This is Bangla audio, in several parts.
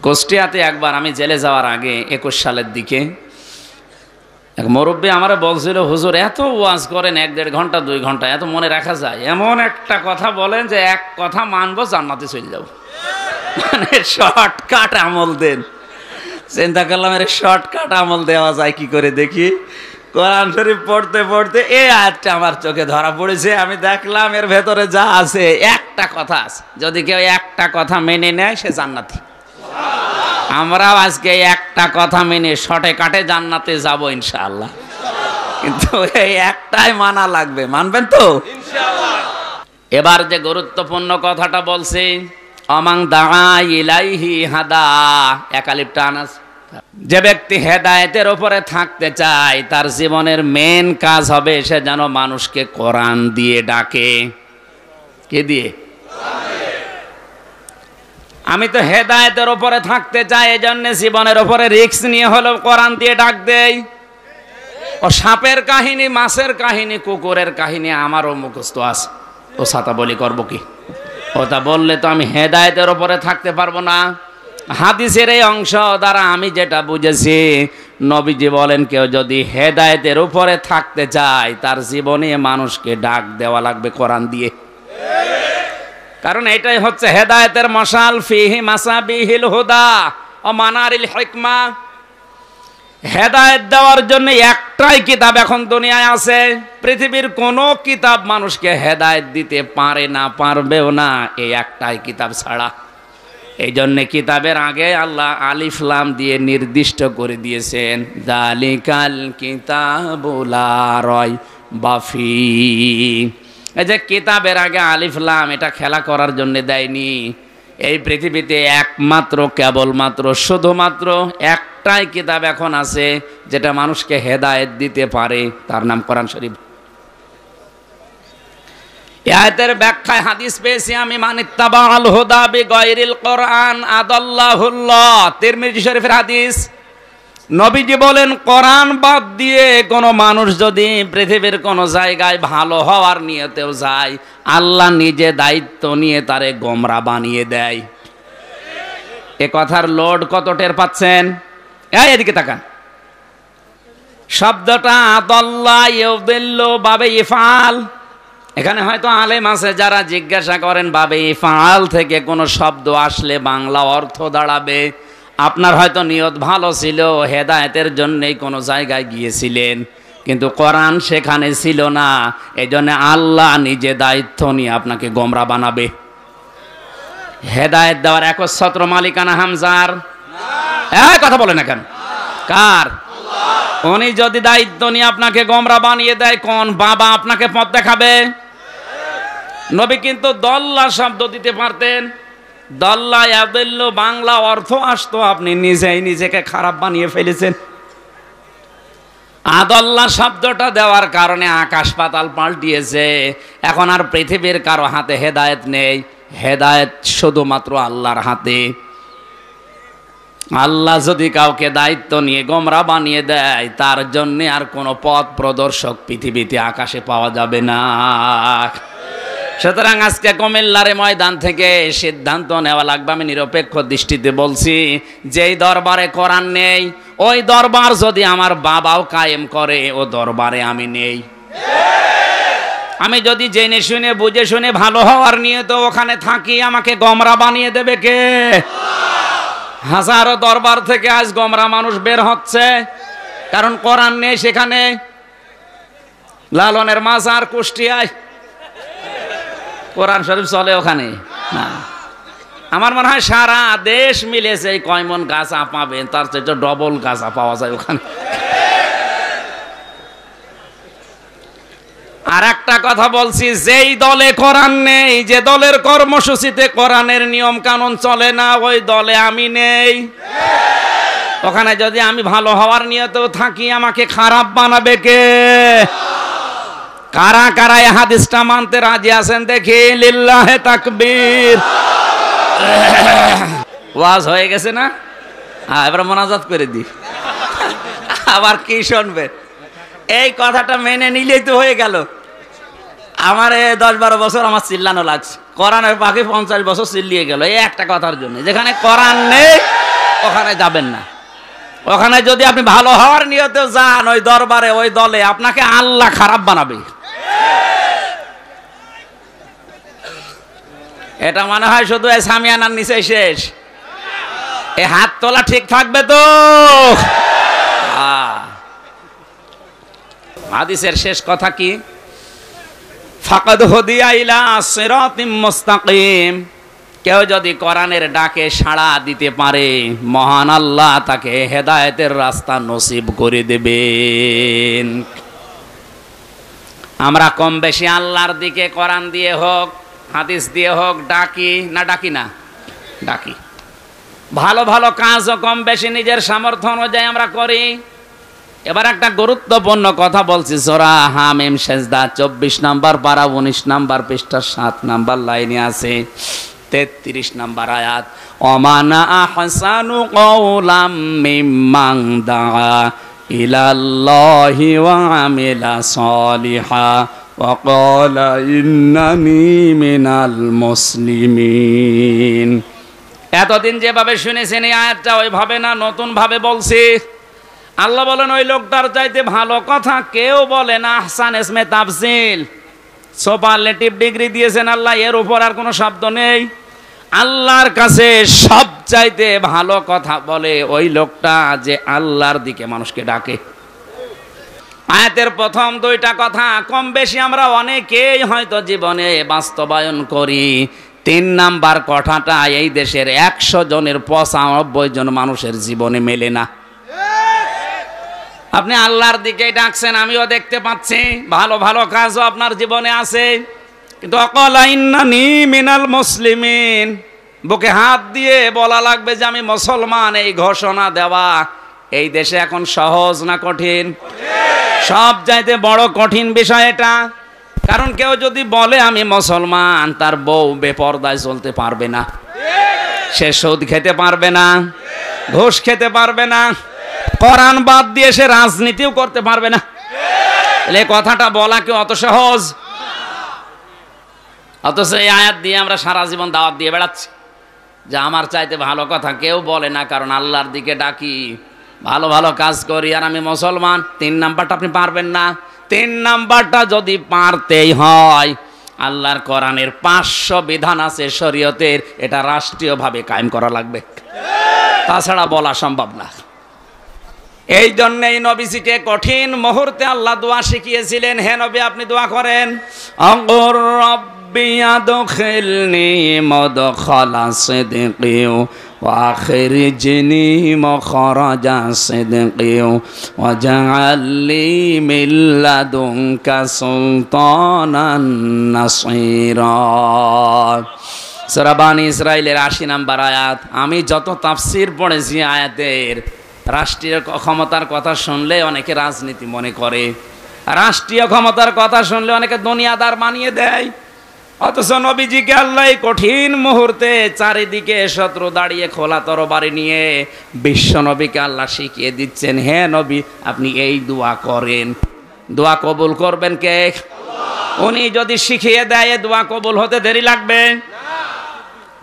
কুষ্টিয়াতে একবার আমি জেলে যাওয়ার আগে 21 সালের দিকে এক মুরব্বী আমারে বলছিল, হুজুর এত ওয়াজ করেন 1-1.5 ঘন্টা 2 ঘন্টা, এত মনে রাখা যায়? এমন একটা কথা বলেন যে এক কথা মানবো, জান্নাতে চলে যাবো। মানে শর্টকাট আমল দেন। চিন্তা করলাম এর শর্টকাট আমল দেওয়া যায় কি করে দেখি। কোরআন শরীফ পড়তে পড়তে এই আয়াতটা আমার চোখে ধরা পড়েছে। আমি দেখলাম এর ভেতরে যা আছে, একটা কথা আছে, যদি কেউ একটা কথা মেনে নেয় সে জান্নাতি। আমরাও আজকে একটা কথা মেনে শর্টে কাটে জান্নাতে যাব ইনশাআল্লাহ, কিন্তু এই একটাই মানা লাগবে। মানবেন তো ইনশাআল্লাহ? এবার যে গুরুত্বপূর্ণ কথাটা বলছি, অমাং দাআ ইলাইহি হাদা, একালিপটা আনাস। যে ব্যক্তি হেদায়েতের উপরে থাকতে চায় তার জীবনের মেন কাজ হবে সে যেন মানুষকে কোরআন দিয়ে ডাকে। কে দিয়ে? আমি তো হেদায়েতের উপরে থাকতে চাই, এই জন্য জীবনের উপরে রিস্ক নিয়ে হলেও কোরআন দিয়ে ডাক দেই। ও সাপের কাহিনী, মাছের কাহিনী, কুকুরের কাহিনী আমারও মুখস্থ আছে। ও ছাতা বলি করবো কি? ওটা বললে তো আমি হেদায়েতের উপরে থাকতে পারবো না। হাদিসের এই অংশ দ্বারা আমি যেটা বুঝেছি, নবীজি বলেন কেউ যদি হেদায়েতের উপরে থাকতে চায় তার জীবনে মানুষকে ডাক দেওয়া লাগবে কোরআন দিয়ে। কারণ এটাই হচ্ছে হেদায়েতের মশাল, ফিহি মাসাবিহিল হুদা ও মানারিল হিকমা। হেদায়েত দেওয়ার জন্য একটাই কিতাব এখন দুনিয়ায় আছে। পৃথিবীর কোনো কিতাব মানুষকে হেদায়েত দিতে পারে না, পারবেও না, এই একটাই কিতাব ছাড়া। এই জন্য কিতাবের আগে আল্লাহ আলিফ লাম দিয়ে নির্দিষ্ট করে দিয়েছেন, যালিকাল কিতাবু লা রাইবা ফীহি। এই যে কিতাবের আগে আলিফ লাম, এটা খেলা করার জন্য দেয়নি। এই পৃথিবীতে একমাত্র, কেবলমাত্র, শুধুমাত্র একটাই কিতাব এখন আছে যেটা মানুষকে হেদায়েত দিতে পারে, তার নাম কোরআন শরীফ। আয়াতের ব্যাখ্যায় হাদিস পেয়েছি আমি, মানিত্তাবাআল হুদা বিগাইরিল কোরআন আদাল্লাহুল্লাহ। তিরমিজি শরীফের হাদিস। নবীজি বলেন, কোরআন বাদ দিয়ে কোনো মানুষ যদি পৃথিবীর কোনো জায়গায় ভালো হওয়ার নিয়তেও যায়, আল্লাহ নিজে দায়িত্ব নিয়ে তারে গোমরা বানিয়ে দেয়। এ কথার লোড কত টের পাচ্ছেন? এদিকে তাকান। শব্দটা আদাল্লাহ ইউদিল্লু বাবে ইফআল। এখানে হয়তো আলেম আছে যারা জিজ্ঞাসা করেন বাবে ইফআল থেকে কোনো শব্দ আসলে বাংলা অর্থ দাঁড়াবে। আপনার হয়তো নিয়ত ভালো ছিল, হেদায়েতের জন্যই কোনো জায়গায় গিয়েছিলেন, কিন্তু কোরআন সেখানে ছিল না। এই জন্য আল্লাহ নিজে দায়িত্ব নিয়ে আপনাকে গোমরা বানাবে। হেদায়েত দেওয়ার একচ্ছত্র মালিকানা হামজার? কথা বলে না কেন? কার? উনি যদি দায়িত্ব নিয়ে আপনাকে গোমরা বানিয়ে দেয়, কোন বাবা আপনাকে পথ দেখাবে? নবী কিন্তু দল্লা শব্দ দিতে পারতেন। দল্লা ইয়াদিল্লু বাংলা অর্থ আসতো, আপনি নিজেই নিজেকে খারাপ বানিয়ে ফেলেছেন। আদল্লা শব্দটা দেওয়ার কারণে আকাশ পাতাল পাল্টিয়েছে। এখন আর পৃথিবীর কারো হাতে হেদায়েত নেই, হেদায়েত শুধুমাত্র আল্লাহর হাতে। আল্লাহ যদি কাউকে দায়িত্ব নিয়ে গোমরা বানিয়ে দেয়, তার জন্য আর কোনো পথ প্রদর্শক পৃথিবীতে আকাশে পাওয়া যাবে না। সুতরাং আজকে কুমিল্লার ময়দান থেকে সিদ্ধান্ত নেওয়া লাগবে, আমি নিরপেক্ষ দৃষ্টিতে বলছি, যেই দরবারে কোরআন নেই, ওই দরবার যদি আমার বাবাও কায়েম করে, ও দরবারে আমি নেই। আমি যদি জেনে শুনে বুঝে শুনে ভালো হওয়ার নিয়ে তো ওখানে থাকি, আমাকে গোমরা বানিয়ে দেবে কে? হাজারো দরবার থেকে আজ গোমরা মানুষ বের হচ্ছে, কারণ কোরআন নেই সেখানে। লালনের মাজার কুষ্টিয়ায়, কোরআন শরীফ চলে ওখানে না। আমার মনে হয় সারা দেশ মিলেছে এই কয়মন গাছা পাবেন, তার চেয়ে ডবল গাছা পাওয়া যায় ওখানে। আর একটা কথা বলছি, যেই দলে কোরআন নেই, যে দলের কর্মসূচিতে কোরআনের নিয়ম কানুন চলে না, ওই দলে আমি নেই। ওখানে যদি আমি ভালো হওয়ার নিয়তেও থাকি, আমাকে খারাপ বানাবে কে? কারা কারা এই হাদিসটা মানতে রাজি আছেন দেখি? লিল্লাহে তাকবীর। ওয়াজ হয়ে গেছে না? এবার মোনাজাত করে দি। আবার কি শুনবে? এই কথাটা মেনে নিলেই তো হয়ে গেল। আমার 10-12 বছর আমার চিল্লানো লাগছে, কোরআনের পাখি 50 বছর চিল্লিয়ে গেল এই একটা কথার জন্য। যেখানে কোরআন নেই ওখানে যাবেন না। ওখানে যদি আপনি ভালো হওয়ার নিয়তে যান, ওই দরবারে ওই দলে আপনাকে আল্লাহ খারাপ বানাবে। এটা মনে হয় শুধু এই সামিয়ানার নিচে শেষ। এই হাত তোলা ঠিক থাকবে তো? হাদিসের শেষ কথা কি? ফাকাদ হুদিয়া ইলা সিরাতিম মুস্তাকিম। কেউ যদি কোরআনের ডাকে সাড়া দিতে পারে, মহান আল্লাহ তাকে হেদায়েতের রাস্তা নসিব করে দেবেন। আমরা কম বেশি আল্লাহর দিকে কোরআন দিয়ে হোক হাদিস দিয়ে হোক ডাকি না? ডাকি না? ডাকি। ভালো ভালো কাজও কম বেশি নিজের সামর্থ্য অনুযায়ী আমরা করি। এবার একটা গুরুত্বপূর্ণ কথা বলছি। সূরা হামিম সেজদা 24 নম্বর পারা 19 নম্বর পৃষ্ঠা 7 নম্বর লাইনে আছে 33 নম্বর আয়াত, ওমানা আহসানু কওলাম মিম্মান দাআ ইলাল্লাহি ওয়া আমিলা সলিহা ওয়া ক্বালা ইন্নানি মিনাল মুসলিমিন। এতদিন যেভাবে শুনেছেন এই আয়াতটা ওইভাবে না, নতুন ভাবে বলছি। আল্লাহ বলেন ওই লোকটার চাইতে ভালো কথা কেউ বলে না। আহসান ইসমে তাফসিল, সুপারলেটিভ ডিগ্রি দিয়েছেন আল্লাহ, এর উপর আর কোনো শব্দ নেই। আল্লাহর কাছে সব চাইতে ভালো কথা বলে ওই লোকটা যে আল্লাহর দিকে মানুষকে ডাকে। আয়াতের প্রথম দুইটা কথা কম বেশি আমরা অনেকেই হয়তো জীবনে বাস্তবায়ন করি। 3 নাম্বার কথাটা এই দেশের 100 জনের 95 জন মানুষের জীবনে মেলে না। আপনি আল্লাহর দিকে ডাকছেন, আমিও দেখতে পাচ্ছি, ভালো ভালো কাজও আপনার জীবনে আছে, কিন্তু অকলা ইন্নানি মিনাল মুসলিমিন, বুকে হাত দিয়ে বলা লাগবে যে আমি মুসলমান, এই ঘোষণা দেওয়া এই দেশে এখন সহজ না কঠিন? সব চাইতে বড় কঠিন বিষয় এটা। কারণ কেউ যদি বলে আমি মুসলমান, তার বউ বেপরদায় চলতে পারবে না, সে সুদ খেতে পারবে না, ঘুষ খেতে পারবে না, কোরআন বাদ দিয়ে সে রাজনীতিও করতে পারবে না। এই কথাটা বলা কি অত সহজ? অথচ এই আয়াত দিয়ে আমরা সারা জীবন দাওয়াত দিয়ে বেড়াচ্ছি যে আমার চাইতে ভালো কথা কেউ বলে না, কারণ আল্লাহর দিকে ডাকি, ভালো ভালো কাজ করি, আর আমি মুসলমান। 3 নাম্বারটা আপনি পারবেন না। 3 নাম্বারটা যদি পারতেই হয়, আল্লাহর কোরআনের 500 বিধান আছে শরীয়তের, এটা রাষ্ট্রীয়ভাবে কায়েম করা লাগবে, তাছাড়া বলা সম্ভব না। এই জন্যই নবীজিকে কঠিন মুহূর্তে আল্লাহ দোয়া শিখিয়েছিলেন। হে নবী, আপনি দোয়া করেন, আনকুর রব্বি আদখিলনি মুদখালা সিদকি ওয়া আখরিজনি মুখরাজা সিদকি ওয়াজআলনি মিন লাদুনকা সুলতানান নাসীরা। সূরা বানী ইসরাঈলের 80 নম্বর আয়াত। আমি যত তাফসীর পড়েছি আয়াতের, রাষ্ট্রীয় ক্ষমতার কথা শুনলে অনেকে রাজনীতি মনে করে, রাষ্ট্রীয় ক্ষমতার কথা শুনলে অনেকে দুনিয়াদার বানিয়ে দেয়। অথচ নবীজিকে আল্লাহ কঠিন মুহূর্তে চারিদিকে শত্রু দাঁড়িয়ে খোলা তরবারি নিয়ে বিশ্ব নবীকে আল্লাহ শিখিয়ে দিচ্ছেন, হে নবী আপনি এই দোয়া করেন। দোয়া কবুল করবেন কে? উনি যদি শিখিয়ে দেয়, দোয়া কবুল হতে দেরি লাগবে?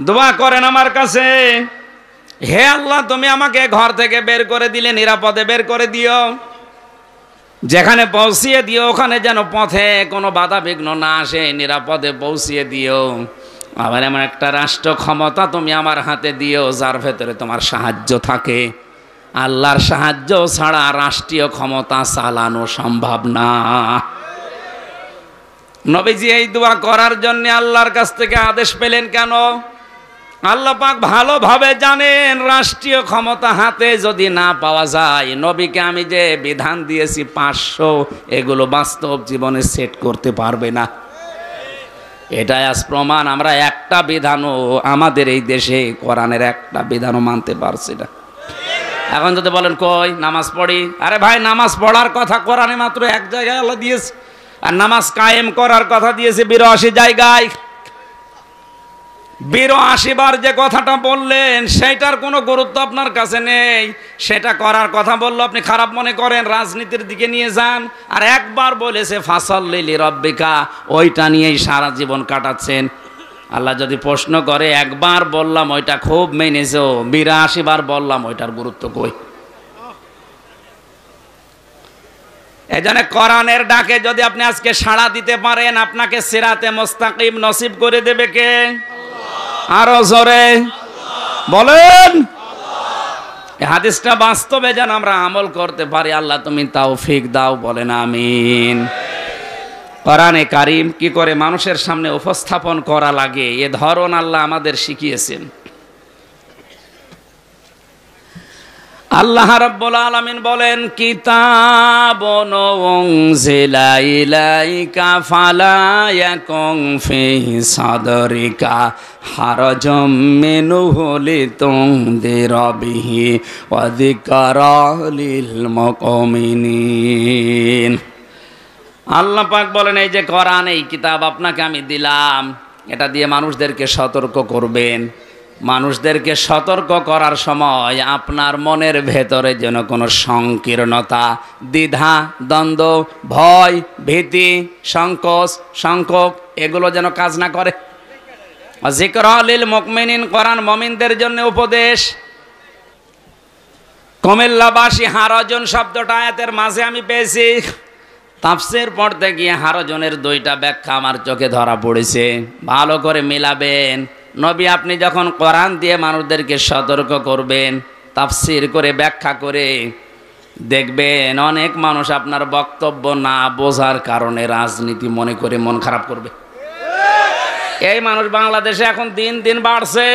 দোয়া করেন আমার কাছে, হে আল্লাহ তুমি আমাকে ঘর থেকে বের করে দিলে, নিরাপদে বের করে দিও, যেখানে পৌঁছিয়ে দিও ওখানে যেন পথে কোনো বাধা বিঘ্ন না আসে, নিরাপদে পৌঁছিয়ে দিও। আবার এমন একটা রাষ্ট্র ক্ষমতা তুমি আমার হাতে দিও যার ভেতরে তোমার সাহায্য থাকে। আল্লাহর সাহায্য ছাড়া রাষ্ট্রীয় ক্ষমতা চালানো সম্ভব না। নবীজি এই দোয়া করার জন্য আল্লাহর কাছ থেকে আদেশ পেলেন কেন? আল্লাহ পাক ভালোভাবে জানেন রাষ্ট্রীয় ক্ষমতা হাতে যদি না পাওয়া যায়, নবীকে আমি যে বিধান দিয়েছি 500, এগুলো বাস্তব জীবনে সেট করতে পারবে না। এটাই আজ প্রমাণ। আমরা একটা বিধানও আমাদের এই দেশে কোরআনের একটা বিধানও মানতে পারছি না। এখন যদি বলেন কই নামাজ পড়ি, আরে ভাই নামাজ পড়ার কথা কোরআনে মাত্র এক জায়গায় আল্লাহ দিয়েছে, আর নামাজ কায়েম করার কথা দিয়েছে 82 জায়গায়। 82 বার যে কথাটা বললেন সেটার কোনো গুরুত্ব আপনার কাছে নেই। সেটা করার কথা বললো আপনি খারাপ মনে করেন, রাজনীতির দিকে নিয়ে যান। আর একবার বলেছে ফাসাল্লি লিরাব্বিকা, ওইটা নিয়েই সারা জীবন কাটাচ্ছেন। আল্লাহ যদি প্রশ্ন করে একবার বললাম ওইটা খুব মেনেছো, 82 বার বললাম ওইটার গুরুত্ব কই? এজন্য কোরআনের ডাকে যদি আপনি আজকে সাড়া দিতে পারেন, আপনাকে সিরাতে মুস্তাকিম নসিব করে দেবে কে? আরো জোরে বলেন। এই হাদিসটা বাস্তবে যেন আমরা আমল করতে পারি, আল্লাহ তুমি তৌফিক দাও, বলেন আমিন। কোরআনে কারীম কি করে মানুষের সামনে উপস্থাপন করা লাগে এ ধরন আল্লাহ আমাদের শিখিয়েছেন। আল্লাহ রাব্বুল আলামিন বলেন, কিতাবুন উনজিলা ইলাইকা ফালা ইয়াকুন ফিহি সাদরিকা হারাজুম মিনহু লিতুনদিরা বিহি ওয়া যিকরা লিল মুমিনিন। আল্লাহ পাক বলেন, এই যে কোরআন, এই কিতাব আপনাকে আমি দিলাম, এটা দিয়ে মানুষদেরকে সতর্ক করবেন। মানুষদেরকে সতর্ক করার সময় আপনার মনের ভেতরে যেন কোনো সংকীর্ণতা, দ্বিধা, দ্বন্দ্ব, ভয়, ভীতি, সংকোচ, সংকোচ এগুলো যেন কাজ না করে। যিকরা লিল মুমিনিন, কোরআন মুমিনদের জন্য উপদেশ। কুমিল্লাবাসী হারাজন শব্দটা আয়াতের মাঝে আমি পেয়েছি। তাফসীর পড়তে গিয়ে হারাজনের দুইটা ব্যাখ্যা আমার চোখে ধরা পড়েছে, ভালো করে মিলাবেন। নবী আপনি যখন কোরআন দিয়ে মানুষদেরকে সতর্ক করবেন, তাফসীর করে ব্যাখ্যা করে দেখবেন অনেক মানুষ আপনার বক্তব্য না বোঝার কারণে রাজনীতি মনে করে মন খারাপ করবে। এই মানুষ বাংলাদেশে এখন দিন দিন বাড়ছে।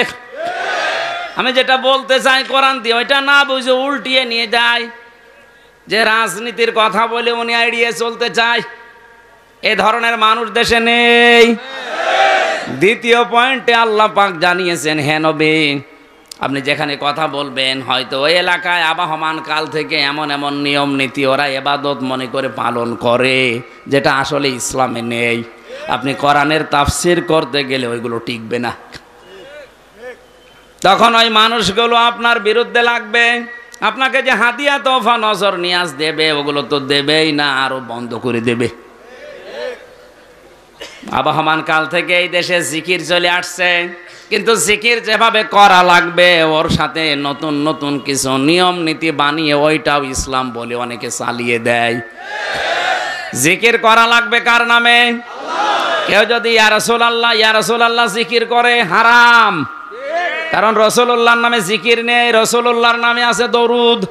আমি যেটা বলতে চাই কোরআন দিয়ে ওইটা না বুঝে উল্টিয়ে নিয়ে যায়, যে রাজনীতির কথা বলে উনি এড়িয়ে চলতে চায়। এ ধরনের মানুষ দেশে নেই। দ্বিতীয় পয়েন্টে আল্লাহ পাক জানিয়েছেন, হে নবী আপনি যেখানে কথা বলবেন, হয়তো ওই এলাকায় আবহমান কাল থেকে এমন এমন নিয়ম নীতি ওরা ইবাদত মনে করে পালন করে যেটা আসলে ইসলামে নেই। আপনি কোরআনের তাফসীর করতে গেলে ওইগুলো টিকবে না। তখন ওই মানুষগুলো আপনার বিরুদ্ধে লাগবে। আপনাকে যে হাদিয়া তোফা নজর নিয়াজ দেবে ওগুলো তো দেবেই না, আরো বন্ধ করে দেবে। আবহমান কাল থেকে এই দেশে জিকির চলে আসছে, কিন্তু জিকির যেভাবে করা লাগবে ওর সাথে নতুন নতুন কিছু নিয়ম নীতি বানিয়ে ওইটাও ইসলাম বলে অনেকে চালিয়ে দেয়। জিকির করা লাগবে কার নামে? কেউ যদি ইয়া রাসূলুল্লাহ ইয়া রাসূলুল্লাহ জিকির করে, হারাম। কারণ রাসূলুল্লাহর নামে জিকির নেই, রাসূলুল্লাহর নামে আছে দরুদ।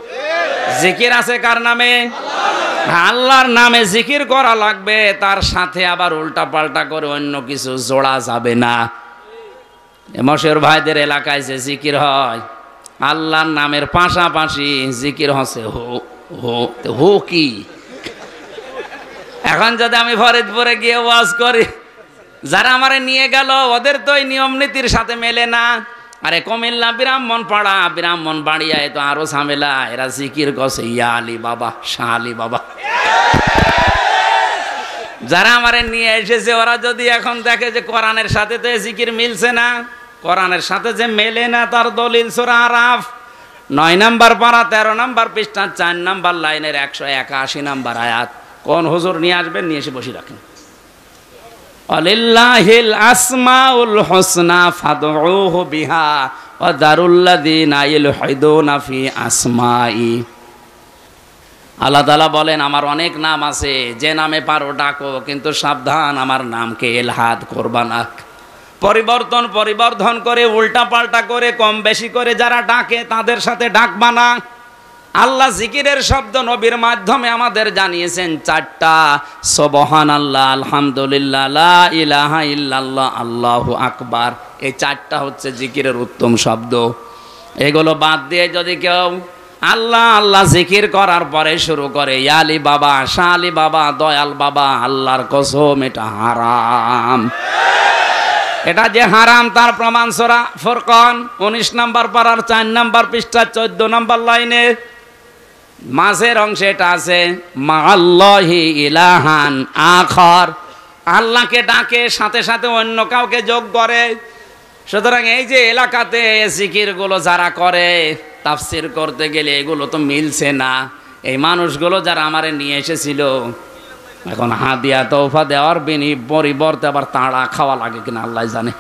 জিকির আছে কার নামে? আল্লাহর নামে জিকির করা লাগবে, তার সাথে আবার উল্টা পাল্টা করে অন্য কিছু জোড়া যাবে না। মশের ভাইদের এলাকায় যে জিকির হয়, আল্লাহর নামের পাশাপাশি জিকির হচ্ছে হো হো। হো কি? এখন যদি আমি ফরিদপুরে গিয়ে ওয়াজ করি, যারা আমারে নিয়ে গেল ওদের তো এই নিয়ম নীতির সাথে মেলে না। আরে কুমিল্লা ব্রাহ্মণপাড়া, ব্রাহ্মণবাড়িয়ায় তো আরো ঝামেলা। এরা জিকির করছে ইয়া আলী বাবা, শাহ আলী বাবা। যারা আমারে নিয়ে এসেছে ওরা যদি এখন দেখে যে কোরআনের সাথে তো জিকির মিলছে না, কোরআনের সাথে যে মেলে না, তার দলিল সূরা আরাফ 9 নম্বর পারা 13 নম্বর পৃষ্ঠা 4 নম্বর লাইনের 181 নম্বর আয়াত। কোন হুজুর নিয়ে আসবেন, নিয়ে এসে বসে রাখেন। আলিল্লাহিল আসমাউল হুসনা ফাদউহু বিহা ওয়া দারুল্লাযিনা ইলহিদুনা ফি আসমাই। আল্লাহ তাআলা বলেন, আমার অনেক নাম আছে, যে নামে পারো ডাকো, কিন্তু সাবধান আমার নামকে ইলহাদ করবা না। পরিবর্তন করে উল্টা পাল্টা করে কম বেশি করে যারা ডাকে তাদের সাথে ডাকবা না। আল্লাহ জিকিরের শব্দ নবীর মাধ্যমে আমাদের জানিয়েছেন 4টা। সুবহানাল্লাহ, আলহামদুলিল্লাহ, লা ইলাহা ইল্লাল্লাহ, আল্লাহু আকবার। এই 4টা হচ্ছে জিকিরের উত্তম শব্দ। এগুলো বাদ দিয়ে যদি কেউ আল্লাহ আল্লাহ জিকির করার পরে শুরু করে ইয়া আলী বাবা, শাহ আলী বাবা, দয়াল বাবা, আল্লাহর কসম এটা হারাম। এটা যে হারাম তার প্রমাণ সূরা ফুরকান 19 নম্বর পারার 4 নম্বর পৃষ্ঠা 14 নম্বর লাইনে মাঝের অংশে এটা আছে, মাআল্লাহি ইলাহান আখার। আল্লাহকে ডাকে, সাথে সাথে অন্য কাউকে যোগ করে। সুতরাং এই যে এলাকাতে জিকিরগুলো যারা করে, তাফসীর করতে গেলে এগুলো তো মিলছে না। এই মানুষগুলো যারা আমারে নিয়ে এসেছিল, এখন হাদিয়া তোফা দেওয়ার পরিবর্তে আবার তাড়া খাওয়া লাগে কিনা আল্লাহ জানে।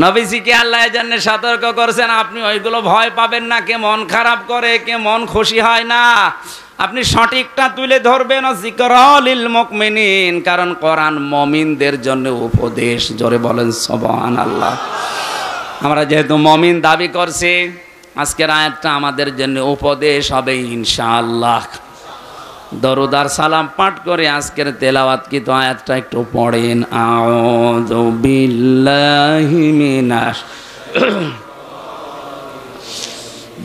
নবীজিকে আল্লাহ এজন্য সতর্ক করছেন, আপনি ওইগুলো ভয় পাবেন না। কে মন খারাপ করে, কে মন খুশি হয় না, আপনি সঠিকটা তুলে ধরবেন। যিকরা লিল মুমিনিন, কারণ কোরআন মুমিনদের জন্য উপদেশ। জোরে বলেন সুবহানাল্লাহ। আমরা যেহেতু মুমিন দাবি করছি, আজকের আয়াতটা আমাদের জন্য উপদেশ হবে ইনশাআল্লাহ। দরুদ আর সালাম পাঠ করে আজকের তেলাওয়াতকৃত আয়াতটা একটু পড়েন। আউযু বিল্লাহি মিনাশ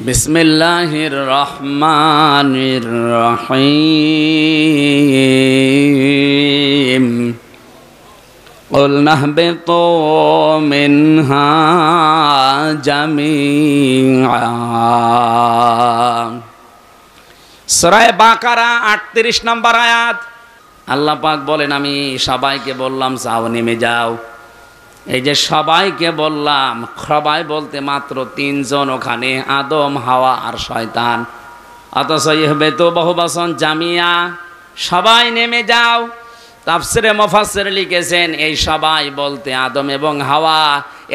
বিসমিল্লাহির রহমানির রহিম। قُلْنَا اهْبِطُوا مِنْهَا جَمِيعًا। সূরা বাকারা 38 নম্বর আয়াত। আল্লাহ পাক বলেন, আমি সবাইকে বললাম যাও নেমে যাও। এই যে সবাইকে বললাম, সবাই বলতে মাত্র 3 জন ওখানে, আদম, হাওয়া আর শয়তান। অথচ ইহবিতু বহুবচন জামিয়া, সবাই নেমে যাও। তাফসিরে মুফাসসির লিখেছেন এই সবাই বলতে আদম এবং হাওয়া,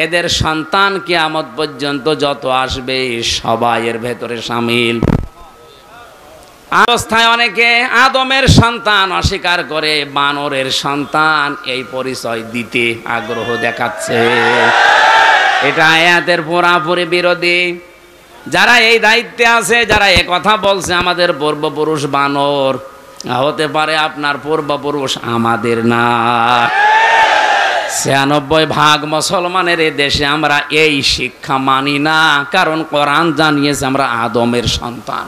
এদের সন্তান কিয়ামত পর্যন্ত যত আসবে সবাই এর ভেতরে শামিল। অবস্থায় অনেকে আদমের সন্তান অস্বীকার করে বানরের সন্তান এই পরিচয় দিতে আগ্রহ দেখাচ্ছে। এটা আয়াতের পুরাপুরি বিরোধী। যারা এই দায়িত্বে আছে, যারা এই কথা বলছে আমাদের পূর্বপুরুষ বানর, হতে পারে আপনার পূর্বপুরুষ আমাদের না। ৯৬% মুসলমানের এই দেশে আমরা এই শিক্ষা মানি না, কারণ কোরআন জানিয়েছে আমরা আদমের সন্তান।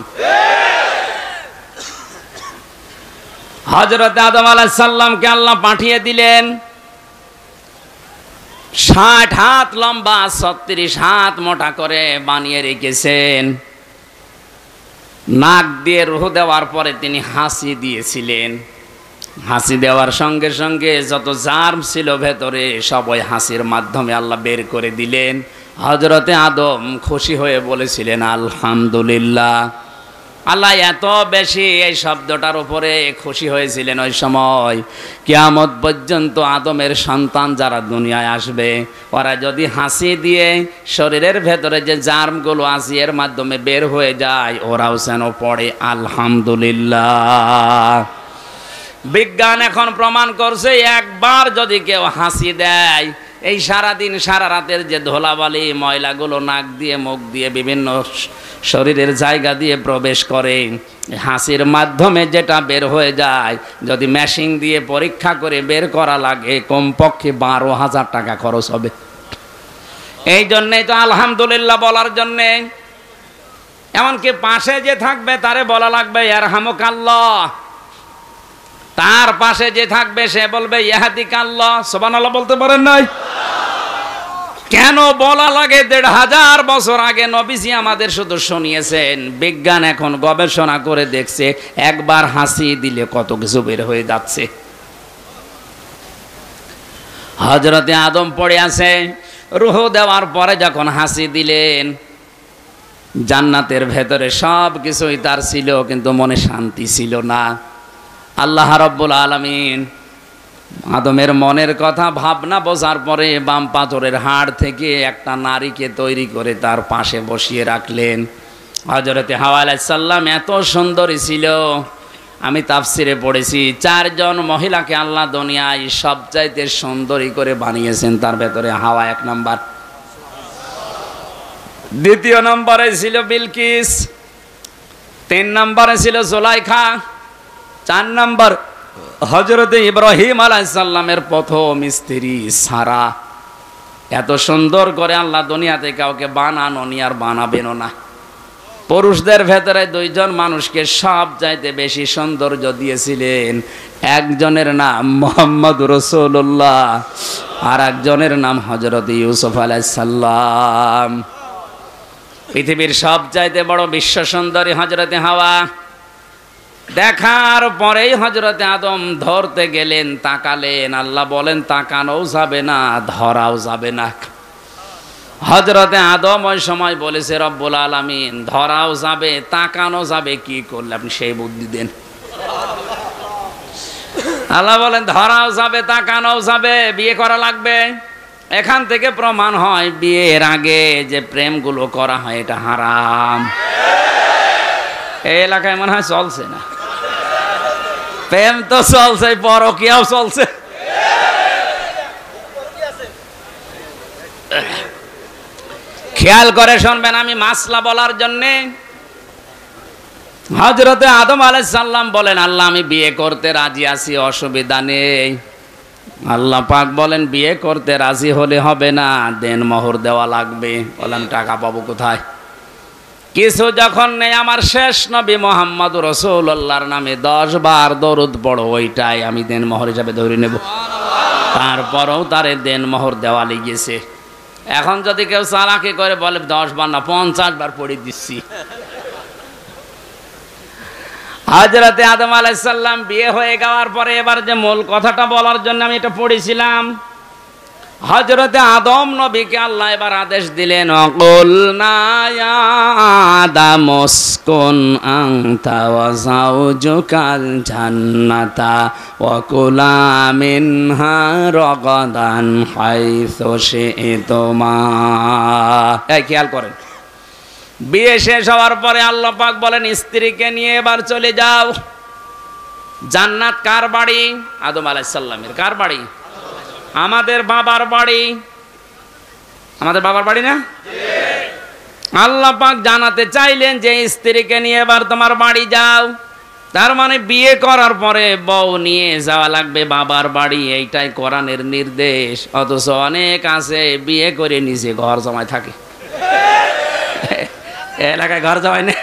হযরত আদম আলাইহিস সালামকে আল্লাহ পাঠিয়ে দিলেন। ৬০ হাত লম্বা, ৩৬ হাত মোটা করে বানিয়ে রেখেছেন। নাক দিয়ে রূহ দেওয়ার পরে তিনি হাসি দিয়েছিলেন। হাসি দেওয়ার সঙ্গে সঙ্গে যত জার্ম ছিল ভেতরে সব ওই হাসির মাধ্যমে আল্লাহ বের করে দিলেন। হযরতে আদম খুশি হয়ে বলেছিলেন আলহামদুলিল্লাহ। আল্লাহ এত বেশি এই শব্দটার উপরে খুশি হয়েছিলেন ওই সময়, কিয়ামত পর্যন্ত আদমের সন্তান যারা দুনিয়ায় আসবে, ওরা যদি হাসি দিয়ে শরীরের ভেতরে যে জার্মগুলো আছে এর মাধ্যমে বের হয়ে যায়, ওরাও যেন পড়ে আলহামদুলিল্লাহ। বিজ্ঞান এখন প্রমাণ করছে, একবার যদি কেউ হাসি দেয়, এই সারাদিন সারা রাতের যে ধুলাবালি ময়লাগুলো নাক দিয়ে মুখ দিয়ে বিভিন্ন শরীরের জায়গা দিয়ে প্রবেশ করে, হাসির মাধ্যমে যেটা বের হয়ে যায়, যদি মেশিন দিয়ে পরীক্ষা করে বের করা লাগে কমপক্ষে ১২,০০০ টাকা খরচ হবে। এই জন্যেই তো আলহামদুলিল্লাহ বলার জন্যে, এমনকি পাশে যে থাকবে তারে বলা লাগবে ইয়ারহামুকাল্লাহ, তার পাশে যে থাকবে সে বলবে ইয়াহদিকাল্লাহ। সুবহানাল্লাহ বলতে পারেন নাই? কেন বলা লাগে? ১৫০০ বছর আগে নবীজি আমাদের শুধু শুনিয়েছেন। বিজ্ঞান এখন গবেষণা করে দেখছে একবার হাসি দিলে কত কিছু বের হয়ে যাচ্ছে। হযরতে আদম পড়ে আছে, রূহ দেওয়ার পরে যখন হাসি দিলেন, জান্নাতের ভেতরে সব কিছুই তার ছিল, কিন্তু মনে শান্তি ছিল না। আল্লাহ রাব্বুল আলামিন আদমের মনের কথা ভাবনা বোঝার পরে বাম পাথরের হাড় থেকে একটা নারীকে তৈরি করে তার পাশে বসিয়ে রাখলেন। হযরতে হাওয়া আলাইহিস সালাম এত সুন্দরী ছিল, আমি তাফসিরে পড়েছি ৪ জন মহিলাকে আল্লাহ দুনিয়ায় সবচাইতে সুন্দরী করে বানিয়েছেন। তার ভেতরে হাওয়া ১ নাম্বার, দ্বিতীয় নম্বরে ছিল বিলকিস, ৩ নম্বরে ছিল জুলাইখা, ৪ নম্বর হযরতে ইব্রাহিম আলাইহিস সালামের প্রথম স্ত্রী সারা। এত সুন্দর করে আল্লাহ দুনিয়াতে কাউকে বানানোনি আর বানাবেনও না। পুরুষদের ভেতরে ২ জন মানুষকে সব চাইতে বেশি সৌন্দর্য দিয়েছিলেন। একজনের নাম মুহাম্মদুর রাসূলুল্লাহ, আর একজনের নাম হযরত ইউসুফ আলাইহিস সালাম। পৃথিবীর সব চাইতে বড় বিশ্ব সুন্দরী হযরতে হাওয়া। দেখার পরেই হযরতে আদম ধরতে গেলেন, তাকালেন, আল্লাহ বলেন তাকানোও যাবে না, ধরাও যাবে না। হযরতে আদম ওই সময় বলেছে রব্বুল আলামিন ধরাও যাবে তাকানো যাবে, কি করলে আপনি সেই বুদ্ধি দেন। আল্লাহ বলেন ধরাও যাবে তাকানোও যাবে, বিয়ে করা লাগবে। এখান থেকে প্রমাণ হয় বিয়ের আগে যে প্রেমগুলো করা হয় এটা হারাম। এই এলাকায় মনে হয় চলছে না, প্রেম তো চলছে, পরকীয়াও চলছে। খেয়াল করে শুনবেন, আমি মাসলা বলার জন্যে। হযরতে আদম আলাইহিস সালাম বলেন, আল্লাহ আমি বিয়ে করতে রাজি আছি, অসুবিধা নেই। আল্লাহ পাক বলেন, বিয়ে করতে রাজি হলে হবে না, দেন মোহর দেওয়া লাগবে। বলেন টাকা পাবো কোথায়? কিছু যখন নেই, আমার শেষ নবী মুহাম্মদুর রাসূলুল্লাহর নামে 10 বার দরুদ পড়ো, ওইটাই আমি দেন মোহর হিসাবে ধরে নেব। তারপরেও তারে দেন মোহর দেওয়া লেগেছে। এখন যদি কেউ চালাকি করে বলে 10 বার না 50 বার পড়ে দিচ্ছি। হযরতে আদম আলাইহিস সালাম বিয়ে হয়ে যাওয়ার পরে এবার যে মূল কথাটা বলার জন্য আমি এটা পড়েছিলাম, হযরতে আদম নবীকে আল্লাহ এবার আদেশ দিলেন, অকুলনা ইয়া আদম উসকুন আনতা ওয়া যাওজুকাল জান্নাতা ওয়া কুলা মিনহা রাগাদান হাইসু শি'তুমা। এই খেয়াল করেন, বিয়ে শেষ হওয়ার পরে আল্লাহ পাক বলেন, স্ত্রীকে নিয়ে এবার চলে যাও। জান্নাত কার বাড়ি? আদম আলাইহিস সালামের। কার বাড়ি? আমাদের বাবার বাড়ি। আমাদের বাবার বাড়ি না? আল্লাহ পাক জানাতে চাইলেন যে স্ত্রীকে নিয়ে এবার তোমার বাড়ি যাও। তার মানে বিয়ে করার পরে বউ নিয়ে যাওয়া লাগবে বাবার বাড়ি, এইটাই কোরআনের নির্দেশ। অথচ অনেক আছে বিয়ে করে নিজে ঘর জমায় থাকে। এলাকায় ঘর জমায় নেই,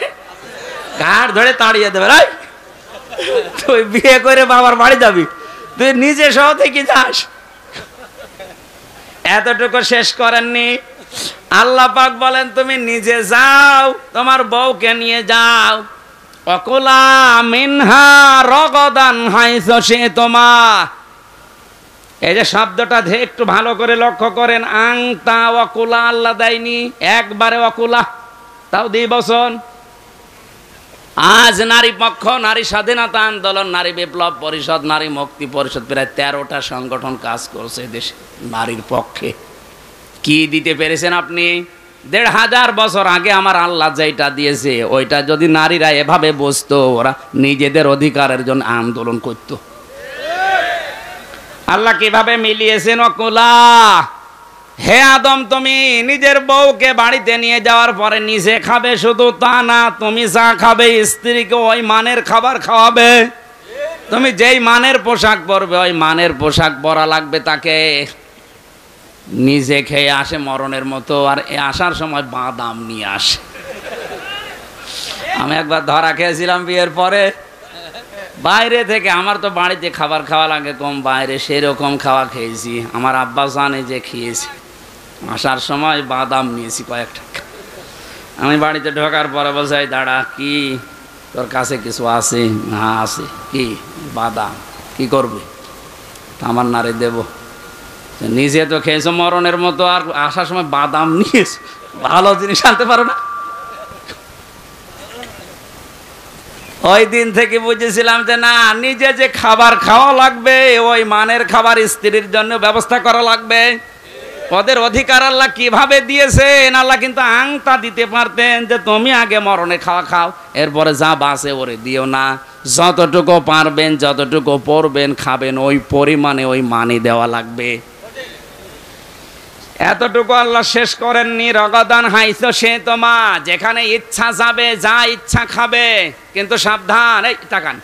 ঘাট ধরে তাড়িয়ে দেবে। রাই, তুই বিয়ে করে বাবার বাড়ি যাবি, তুই নিজে সহ থেকে যাস। এতটুকু শেষ করেননি, আল্লাহ পাক বলেন তুমি নিজে যাও, তোমার বউকে নিয়ে যাও। অকুলা মিনহা রগদান হাইসু শি'তুমা। এই যে শব্দটা একটু ভালো করে লক্ষ্য করেন, আংতা ওয়াকুলা আল্লাহ দেয়নি, একবারে ওয়াকুলা, তাও দ্বিবচন। আজ নারী পক্ষ, নারী স্বাধীনতা আন্দোলন, নারী বিপ্লব পরিষদ, নারী মুক্তি পরিষদ, প্রায় 13টা সংগঠন কাজ করছে দেশে নারীর পক্ষে। কি দিতে পেরেছেন আপনি? 1500 বছর আগে আমার আল্লাহ যেটা দিয়েছে ওইটা যদি নারীরা এভাবে বুঝতো, ওরা নিজেদের অধিকারের জন্য আন্দোলন করত। আল্লাহ কিভাবে মিলিয়েছেন? অকুলা, হে আদম তুমি নিজের বউকে বাড়িতে নিয়ে যাওয়ার পরে নিজে খাবে, শুধু তা না, তুমি যা খাবে স্ত্রীকে ওই মানের খাবার খাওয়াবে। তুমি যেই মানের পোশাক পরবে ওই মানের পোশাক পরা লাগবে তাকে। নিজে খেয়ে আসে মরণের মতো, আর আসার সময় বাদাম নিয়ে আসে। আমি একবার ধরা খেয়েছিলাম বিয়ের পরে, বাইরে থেকে। আমার তো বাড়িতে খাবার খাওয়া লাগে কম, বাইরে সেরকম খাওয়া খেয়েছি। আমার আব্বা জানে যে খেয়েছি। আসার সময় বাদাম নিয়েছি কয়েকটা। আমি বাড়িতে ঢোকার পরে বলছি, দাঁড়া, কি তোর কাছে কিছু আছে? হ্যাঁ আছে। কি? বাদাম। কি করবে? আমার নারে দেব। নিজে তো খেয়েছো মরণের মতো, আর আসার সময় বাদাম নিয়েছো, ভালো জিনিস আনতে পারো না? ওই দিন থেকে বুঝেছিলাম যে না, নিজে যে খাবার খাওয়া লাগবে ওই মানের খাবার স্ত্রীর জন্য ব্যবস্থা করা লাগবে। ওদের অধিকার আল্লাহ কিভাবে দিয়েছেন? আল্লাহ কিন্তু আংতা দিতে পারতেন যে তুমি আগে মরণে খাওয়া খাও, এরপরে যা বাঁচে ওরে দিও না। যতটুকু পারবেন, যতটুকু পড়বেন, খাবেন, ওই পরিমাণে ওই মানি দেওয়া লাগবে। এতটুকু আল্লাহ শেষ করেননি। রগদান হাইসু শি'তুমা, যেখানে ইচ্ছা যাবে, যা ইচ্ছা খাবে, কিন্তু সাবধান। এই তাকান,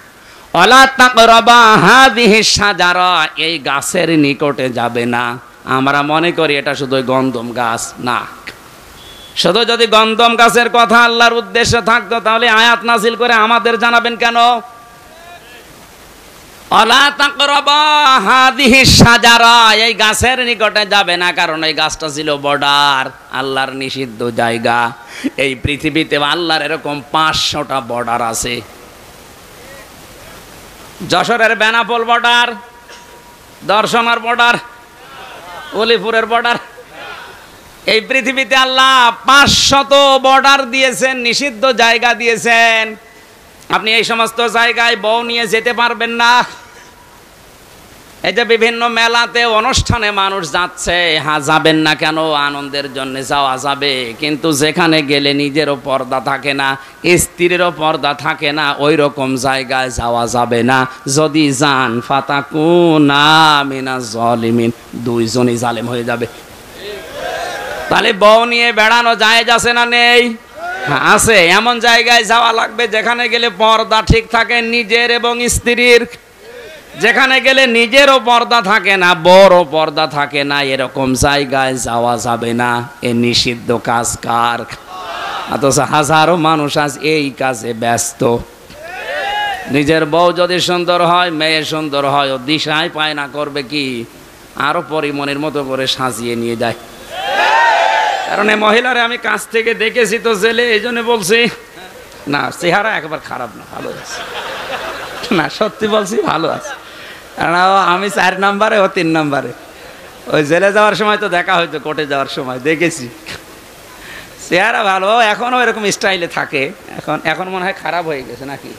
ওয়ালা তাকরাবা হাযিহিশ শাজারা, এই গাছের নিকটে যাবে না। আমরা মনে করি এটা শুধু গন্ধম গাছ, না। শুধু যদি গন্ধম গাছের কথা আল্লাহর উদ্দেশ্য থাকতো তাহলে আয়াত নাযিল করে আমাদের জানাবেন কেন? ওয়ালা তাকরাবা হাযিহিশ শাজারা, এই গাছের নিকটে যাবে না, কারণ এই গাছটা ছিল বর্ডার, আল্লাহর নিষিদ্ধ জায়গা। এই পৃথিবীতে আল্লাহর এরকম 500টা বর্ডার আছে। যশোরের বেনাপোল বর্ডার, দর্শনার বর্ডার, অলিপুরের বর্ডার। এই পৃথিবীতে আল্লাহ 500 বর্ডার দিয়েছেন, নিষিদ্ধ জায়গা দিয়েছেন। আপনি এই সমস্ত জায়গায় বউ নিয়ে যেতে পারবেন না। এই যে বিভিন্ন মেলাতে অনুষ্ঠানে মানুষ যাচ্ছে, হ্যাঁ যাবেন না কেন, আনন্দের জন্য যাওয়া যাবে, কিন্তু যেখানে গেলে নিজেরও পর্দা থাকে না, স্ত্রীরও পর্দা থাকে না, ওই রকম জায়গায় যাওয়া যাবে না। যদি যান ফাতাকুনা মিনাজ জালিমিন, দুইজনই জালেম হয়ে যাবে। তাহলে বউ নিয়ে বেড়ানো জায়েজ আছে না নেই? হ্যাঁ আছে। এমন জায়গায় যাওয়া লাগবে যেখানে গেলে পর্দা ঠিক থাকে নিজের এবং স্ত্রীর। যেখানে গেলে নিজেরও পর্দা থাকে না, বড় পর্দা থাকে না, এরকম জায়গায় যাওয়া যাবে না। এ নিষিদ্ধ কাজ কার? অথচ হাজারো মানুষ আজ এই কাজে ব্যস্ত। নিজের বউ যদি সুন্দর হয়, মেয়ে সুন্দর হয়, ও দিশায় পায় না, করবে কি? আরো পরিমণের মতো করে সাজিয়ে নিয়ে যায়। কারণ এই মহিলারে আমি কাছ থেকে দেখেছি তো জেলে, এই জন্য বলছি না, চেহারা একবার খারাপ না, ভালো আছে। না সত্যি বলছি, ভালো আছে। কারণ আমি 4 নম্বরে, ও 3 নম্বরে। ওই জেলে যাওয়ার সময় তো দেখা হয়তো, কোর্টে যাওয়ার সময় দেখেছি। চেহারা ভালো, এখনও এরকম স্টাইলে থাকে। এখন মনে হয় খারাপ হয়ে গেছে নাকি?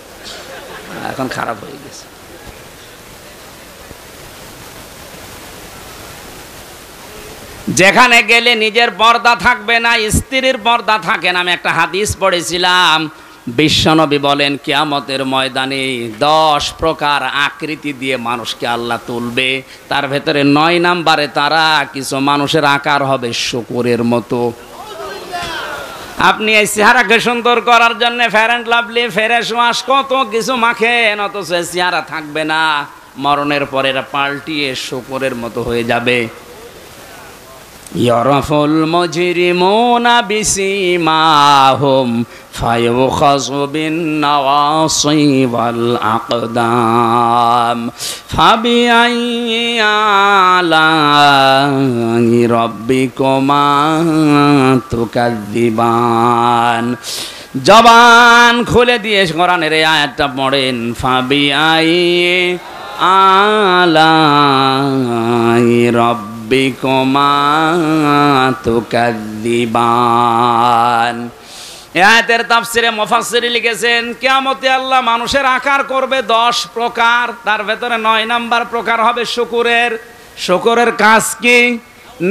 এখন খারাপ হয়ে গেছে। যেখানে গেলে নিজের পর্দা থাকবে না, স্ত্রীর পর্দা থাকে না। আমি একটা হাদিস পড়েছিলাম, বিশ্বনবী বলেন কিয়ামতের ময়দানে 10 প্রকার আকৃতি দিয়ে মানুষকে আল্লাহ তুলবে। তার ভেতরে 9 নম্বরে তারা কিছু মানুষের আকার হবে শূকরের মতো। আপনি এই চেহারাকে সুন্দর করার জন্য fair and lovely, fresh wash, কত কিছু মাখেন, অথচ চেহারা থাকবে না। মরণের পরে এরা পাল্টিয়ে শূকরের মতো হয়ে যাবে। ইয়ারাফুল মুজরিমুনা বিসিমাহুম ফায়ুখাযু বিন-নাওয়াসি ওয়াল আকদাম ফাবিআইয়ি আলাই রাব্বিকুমা তুকাযযিবান। জবান খুলে দিয়ে কোরআনের এই আয়াতটা পড়েন, ফাবিআইয়ি আলাই রাব্বিকুমা তুকাযযিবান। এই আয়াতের তাফসিরে মুফাসসির লিখেছেন, কিয়ামতে আল্লাহ মানুষের আকার করবে 10 প্রকার, তার ভেতরে 9 নাম্বার প্রকার হবে শুকুরের। শুকুরের কাজ কি?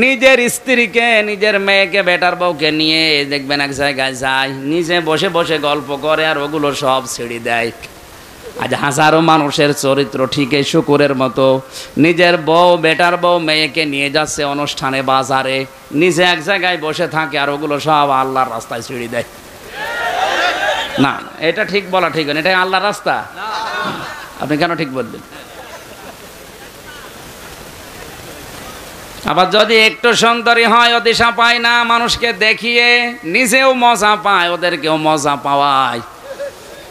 নিজের স্ত্রীকে, নিজের মেয়েকে, বেটার বউকে নিয়ে দেখবেন এক জায়গায় যায়, নিজে বসে বসে গল্প করে আর ওগুলো সব ছেড়ে দেয়। আজ হাজারো মানুষের চরিত্র ঠিক এই শুকুরের মতো। নিজের বউ, বেটার বউ, মেয়েকে নিয়ে যাচ্ছে অনুষ্ঠানে, বাজারে, নিজে এক জায়গায় বসে থাকে আর ওগুলো সব আল্লাহর রাস্তায় ছেড়ে দেয়। না, এটা ঠিক বলা ঠিক না, এটা আল্লাহর রাস্তা। আপনি কেন ঠিক বললেন? আবার যদি একটু সুন্দরী হয়, ও দিশা পায় না, মানুষকে দেখিয়ে নিজেও মজা পায়, ওদেরকেও মজা পাওয়ায়।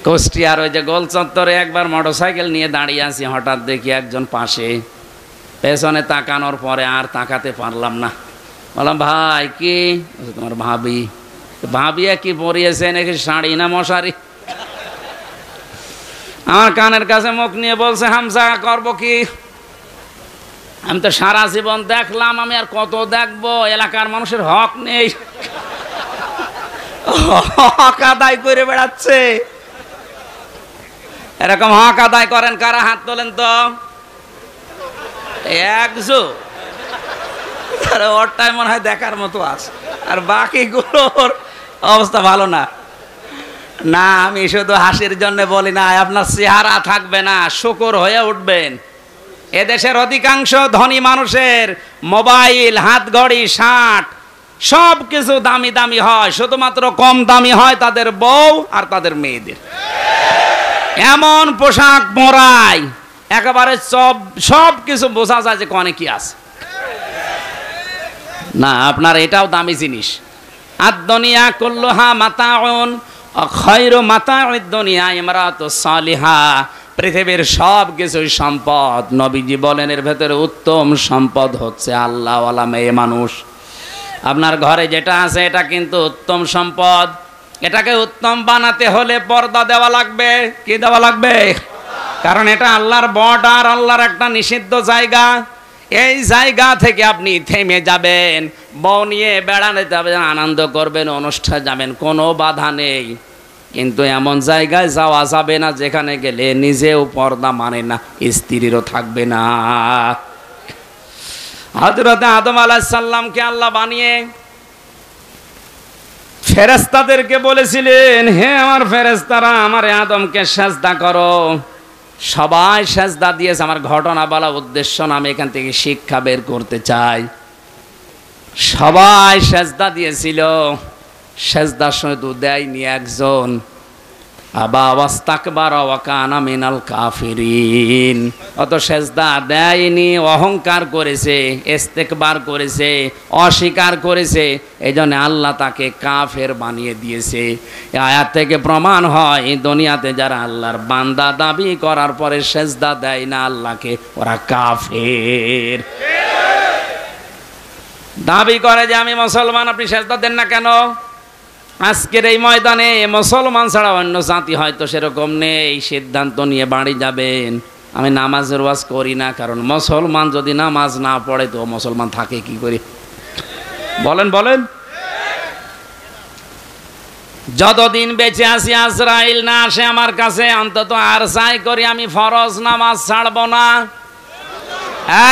কুষ্টিয়ার ওই যে গোল চত্বরে একবার মোটরসাইকেল নিয়ে দাঁড়িয়ে আছি, হঠাৎ দেখি একজন পাশে, পেছনে তাকানোর পরে আর তাকাতে পারলাম না। বললাম, ভাই কি? তোমার ভাবি। ভাবিয়া কি পরিয়েছে নাকি, শাড়ি না মশারি? আমার কানের কাছে মুখ নিয়ে বলছে, হামসা করবো কি? আমি তো সারা জীবন দেখলাম, আমি আর কত দেখবো? এলাকার মানুষের হক নেই, হক আদায় করে বেড়াচ্ছে। এরকম হক আদায় করেন কারা? হাত তোলেন তো। একজো ওরটাই মনে হয় দেখার মতো আছে, আর বাকিগুলোর অবস্থা ভালো না। না, আমি শুধু হাসির জন্য বলি না, আপনার চেহারা থাকবে না, শুকর হয়ে উঠবেন। এদেশের অধিকাংশ ধনী মানুষের মোবাইল, হাত ঘড়ি, শার্ট সব কিছু দামি দামি হয়, শুধুমাত্র কম দামি হয় তাদের বউ আর তাদের মেয়েদের। এমন পোশাক পরায় একেবারে সব কিছু বোঝা যায় যে কনে কি আছে। না, আপনার এটাও দামি জিনিস। আদ-দুনিয়া কুল্লুহা মাতাউন ওয়া খায়রু মাতাউদ দুনিয়া ইমরাতুস সালিহা। পৃথিবীর সব কিছুই সম্পদ। নবীজি বলেন এর ভেতরে উত্তম সম্পদ হচ্ছে আল্লাহওয়ালা মেয়ে মানুষ। আপনার ঘরে যেটা আছে এটা কিন্তু উত্তম সম্পদ। এটাকে উত্তম বানাতে হলে পর্দা দেওয়া লাগবে। কি দেওয়া লাগবে? কারণ এটা আল্লাহর বর্ডার, আল্লাহর একটা নিষিদ্ধ জায়গা। এই জায়গা থেকে আপনি থেমে যাবেন, বউ নিয়ে বেড়াতে যাবেন, আনন্দ করবেন, অনুষ্ঠানে যাবেন, কোনো বাধা নেই। কিন্তু এমন জায়গায় যাওয়া যাবে না যেখানে গেলে নিজেও পর্দা মানে না, স্ত্রীরও থাকবে না। হযরত আদম আলাইহিস সালামকে আল্লাহ বানিয়ে ফেরেশতাদেরকে বলেছিলেন, হে আমার ফেরেশতারা, আমার আদমকে সিজদা করো। সবাই সিজদা দিয়েছে। আমার ঘটনা বলা উদ্দেশ্য না, আমি এখান থেকে শিক্ষা বের করতে চাই। সবাই সিজদা দিয়েছিল, সিজদা শুধু দেয়নি একজন, আবা ওয়াস্তাকবারা ওয়া কানা মিনাল কাফিরিন। অত সিজদা দেয়নি, অহংকার করেছে, ইস্তেকবার করেছে, অস্বীকার করেছে, এইজন্য আল্লাহ তাকে কাফের বানিয়ে দিয়েছে। এই আয়াত থেকে প্রমাণ হয় দুনিয়াতে যারা আল্লাহর বান্দা দাবি করার পরে সিজদা দেয় না আল্লাহকে, ওরা কাফের। দাবি করে যে আমি মুসলমান, আপনি সিজদা দেন না কেন? আজকের এই ময়দানে মুসলমান ছাড়া অন্য জাতি হয়তো সেরকম নেই, সিদ্ধান্ত নিয়ে বাড়ি যাবেন। আমি নামাজের ওয়াজ করি না, কারণ মুসলমান যদি নামাজ না পড়ে তো মুসলমান থাকে কি করে? বলেন বলেন। যতদিন বেঁচে আছি আজরাইল না আসে আমার কাছে, অন্তত আর চাই করি আমি ফরজ নামাজ ছাড়বো না।